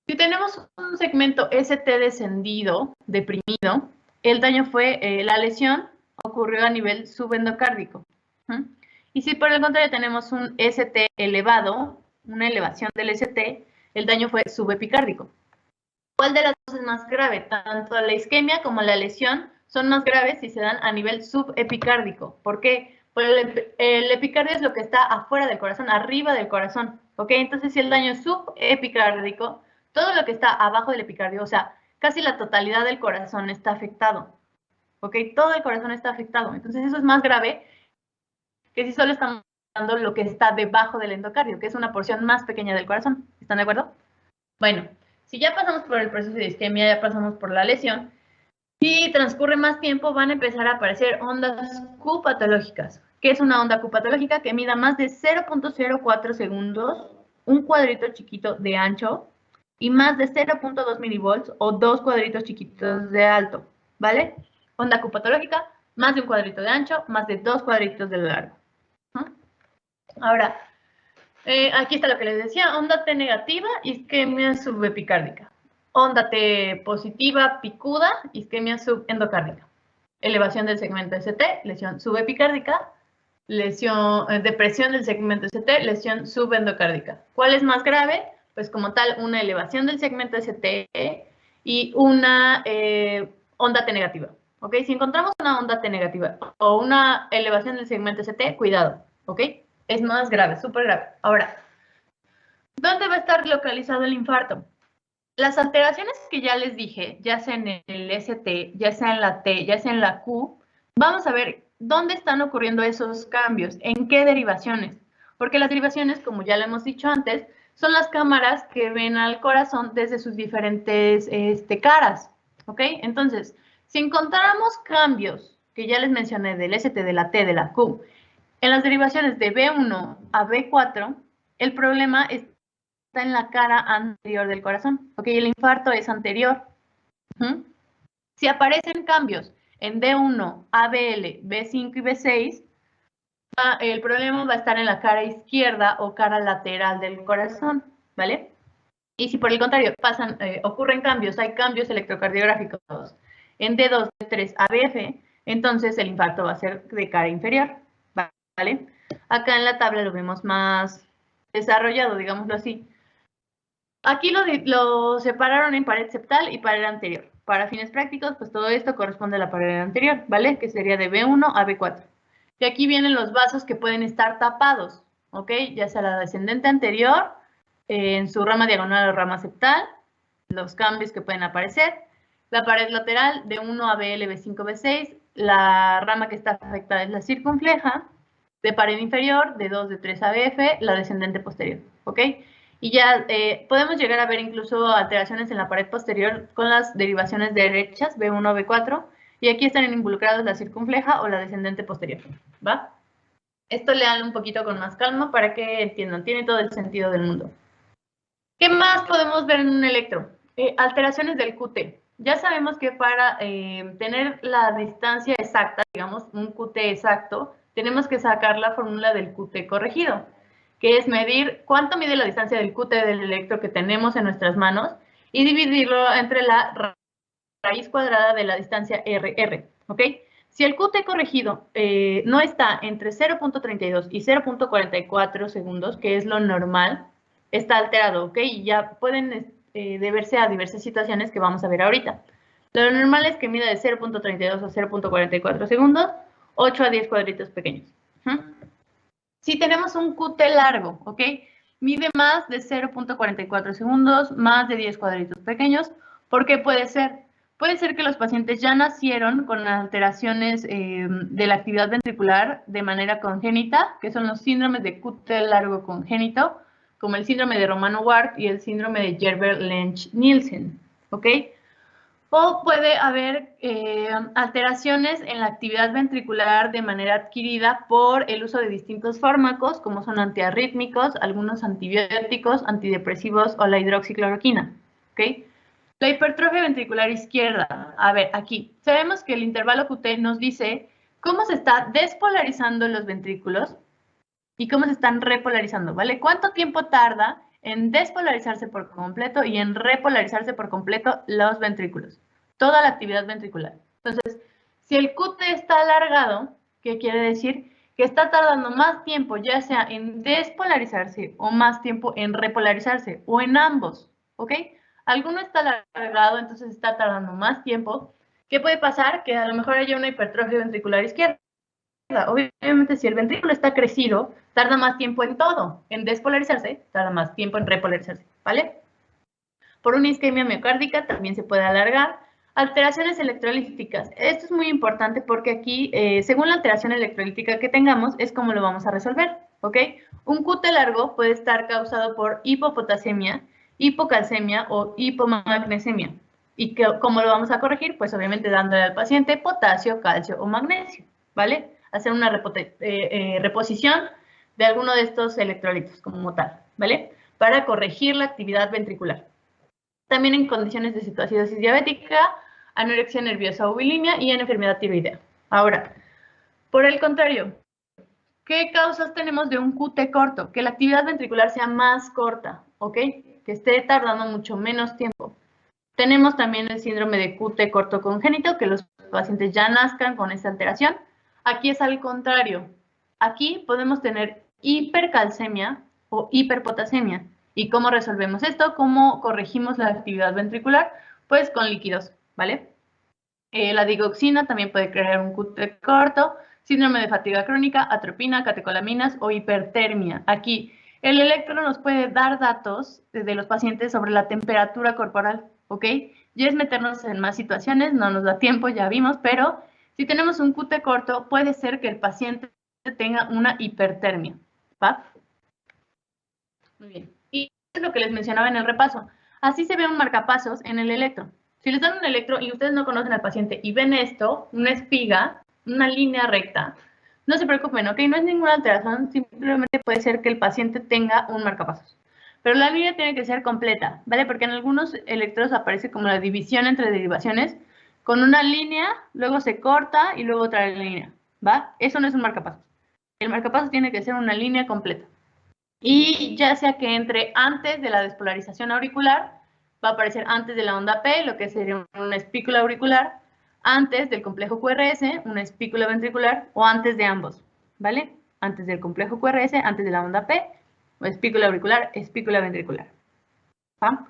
Si tenemos un segmento ST descendido, deprimido, el daño fue, la lesión ocurrió a nivel subendocárdico. Y si por el contrario tenemos un ST elevado, una elevación del ST, el daño fue subepicárdico. ¿Cuál de las dos es más grave? Tanto la isquemia como la lesión son más graves si se dan a nivel subepicárdico. ¿Por qué? Porque el epicardio es lo que está afuera del corazón, arriba del corazón. ¿Ok? Entonces, si el daño es subepicárdico, todo lo que está abajo del epicardio, o sea, casi la totalidad del corazón está afectado. ¿Ok? Todo el corazón está afectado. Entonces, eso es más grave que si solo estamos dando lo que está debajo del endocardio, que es una porción más pequeña del corazón. ¿Están de acuerdo? Bueno, si ya pasamos por el proceso de isquemia, ya pasamos por la lesión, y transcurre más tiempo, van a empezar a aparecer ondas Q patológicas. ¿Qué es una onda Q patológica? Que mida más de 0.04 segundos, un cuadrito chiquito de ancho, y más de 0.2 milivolts o 2 cuadritos chiquitos de alto, ¿vale? Onda Q patológica, más de un cuadrito de ancho, más de 2 cuadritos de largo. Ahora, aquí está lo que les decía, onda T negativa, isquemia subepicárdica. Onda T positiva, picuda, isquemia subendocárdica. Elevación del segmento ST, lesión subepicárdica, depresión del segmento ST, lesión subendocárdica. ¿Cuál es más grave? Pues como tal, una elevación del segmento ST y una onda T negativa. ¿Ok? Si encontramos una onda T negativa o una elevación del segmento ST, cuidado. ¿Ok? Es más grave, súper grave. Ahora, ¿dónde va a estar localizado el infarto? Las alteraciones que ya les dije, ya sea en el ST, ya sea en la T, ya sea en la Q, vamos a ver dónde están ocurriendo esos cambios, en qué derivaciones. Porque las derivaciones, como ya lo hemos dicho antes, son las cámaras que ven al corazón desde sus diferentes caras. ¿Ok? Entonces, si encontráramos cambios, que ya les mencioné del ST, de la T, de la Q, en las derivaciones de B1 a B4, el problema está en la cara anterior del corazón. Ok, el infarto es anterior. Si aparecen cambios en D1, ABL, B5 y B6, el problema va a estar en la cara izquierda o cara lateral del corazón, ¿vale? Y si por el contrario ocurren cambios, hay cambios electrocardiográficos en D2, D3, ABF, entonces el infarto va a ser de cara inferior, ¿vale? Acá en la tabla lo vemos más desarrollado, digámoslo así. Aquí lo separaron en pared septal y pared anterior. Para fines prácticos, pues todo esto corresponde a la pared anterior, ¿vale? Que sería de B1 a B4. Y aquí vienen los vasos que pueden estar tapados, ¿ok? Ya sea la descendente anterior, en su rama diagonal o rama septal, los cambios que pueden aparecer, la pared lateral de 1 a BL, B5, B6, la rama que está afectada es la circunfleja, de pared inferior, de 2, de 3 a BF, la descendente posterior, ¿ok? Y ya podemos llegar a ver incluso alteraciones en la pared posterior con las derivaciones derechas, B1, B4, y aquí están involucrados la circunfleja o la descendente posterior, ¿va? Esto leanlo un poquito con más calma para que entiendan, tiene todo el sentido del mundo. ¿Qué más podemos ver en un electro? Alteraciones del QT. Ya sabemos que para tener la distancia exacta, digamos, un QT exacto, tenemos que sacar la fórmula del QT corregido, que es medir cuánto mide la distancia del QT del electro que tenemos en nuestras manos y dividirlo entre la raíz cuadrada de la distancia RR, ¿ok? Si el QT corregido no está entre 0.32 y 0.44 segundos, que es lo normal, está alterado, ¿ok? Y ya pueden deberse a diversas situaciones que vamos a ver ahorita. Lo normal es que mida de 0.32 a 0.44 segundos, 8 a 10 cuadritos pequeños. Si tenemos un QT largo, ¿ok? Mide más de 0.44 segundos, más de 10 cuadritos pequeños. ¿Por qué puede ser? Puede ser que los pacientes ya nacieron con alteraciones de la actividad ventricular de manera congénita, que son los síndromes de QT largo congénito, como el síndrome de Romano-Ward y el síndrome de Gerber-Lench-Nielsen, ¿ok? O puede haber alteraciones en la actividad ventricular de manera adquirida por el uso de distintos fármacos, como son antiarrítmicos, algunos antibióticos, antidepresivos o la hidroxicloroquina, ¿ok? La hipertrofia ventricular izquierda. A ver, aquí. Sabemos que el intervalo QT nos dice cómo se está despolarizando los ventrículos y cómo se están repolarizando, ¿vale? ¿Cuánto tiempo tarda en despolarizarse por completo y en repolarizarse por completo los ventrículos? Toda la actividad ventricular. Entonces, si el QT está alargado, ¿qué quiere decir? Que está tardando más tiempo, ya sea en despolarizarse o más tiempo en repolarizarse, o en ambos, ¿ok? Alguno está alargado, entonces está tardando más tiempo. ¿Qué puede pasar? Que a lo mejor haya una hipertrofia ventricular izquierda. Obviamente, si el ventrículo está crecido, tarda más tiempo en todo. En despolarizarse, tarda más tiempo en repolarizarse, ¿vale? Por una isquemia miocárdica también se puede alargar. Alteraciones electrolíticas. Esto es muy importante porque aquí, según la alteración electrolítica que tengamos, es como lo vamos a resolver, ¿ok? Un QT largo puede estar causado por hipopotasemia, hipocalcemia o hipomagnesemia. ¿Y cómo lo vamos a corregir? Pues obviamente dándole al paciente potasio, calcio o magnesio, ¿vale? Hacer una reposición de alguno de estos electrolitos como tal, ¿vale? Para corregir la actividad ventricular. También en condiciones de cetoacidosis diabética, anorexia nerviosa o bulimia y en enfermedad tiroidea. Ahora, por el contrario, ¿qué causas tenemos de un QT corto? Que la actividad ventricular sea más corta, ¿ok? Que esté tardando mucho menos tiempo. Tenemos también el síndrome de QT corto congénito, que los pacientes ya nazcan con esta alteración. Aquí es al contrario. Aquí podemos tener hipercalcemia o hiperpotasemia. ¿Y cómo resolvemos esto? ¿Cómo corregimos la actividad ventricular? Pues con líquidos, ¿vale? La digoxina también puede crear un QT corto, síndrome de fatiga crónica, atropina, catecolaminas o hipertermia. Aquí, el electro nos puede dar datos de los pacientes sobre la temperatura corporal, ¿ok? Ya es meternos en más situaciones, no nos da tiempo, ya vimos, pero si tenemos un QT corto, puede ser que el paciente tenga una hipertermia, ¿va? Muy bien. Y es lo que les mencionaba en el repaso. Así se ve un marcapasos en el electro. Si les dan un electro y ustedes no conocen al paciente y ven esto, una espiga, una línea recta, no se preocupen, ¿ok? No es ninguna alteración, simplemente puede ser que el paciente tenga un marcapasos. Pero la línea tiene que ser completa, ¿vale? Porque en algunos electrodos aparece como la división entre derivaciones, con una línea, luego se corta y luego otra línea, ¿va? Eso no es un marcapasos. El marcapasos tiene que ser una línea completa. Y ya sea que entre antes de la despolarización auricular, va a aparecer antes de la onda P, lo que sería una espícula auricular, antes del complejo QRS, una espícula ventricular, o antes de ambos, ¿vale? Antes del complejo QRS, antes de la onda P, o espícula auricular, espícula ventricular. ¿Va?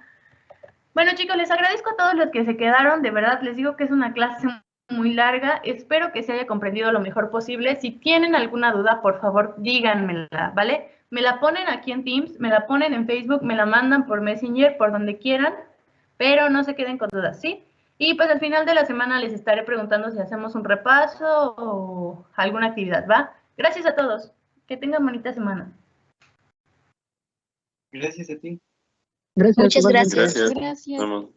Bueno, chicos, les agradezco a todos los que se quedaron. De verdad, les digo que es una clase muy larga. Espero que se haya comprendido lo mejor posible. Si tienen alguna duda, por favor, díganmela, ¿vale? Me la ponen aquí en Teams, me la ponen en Facebook, me la mandan por Messenger, por donde quieran, pero no se queden con dudas, ¿sí? Y pues al final de la semana les estaré preguntando si hacemos un repaso o alguna actividad, ¿va? Gracias a todos. Que tengan bonita semana. Gracias a ti. Gracias. Muchas igualmente. gracias. Gracias. Vamos.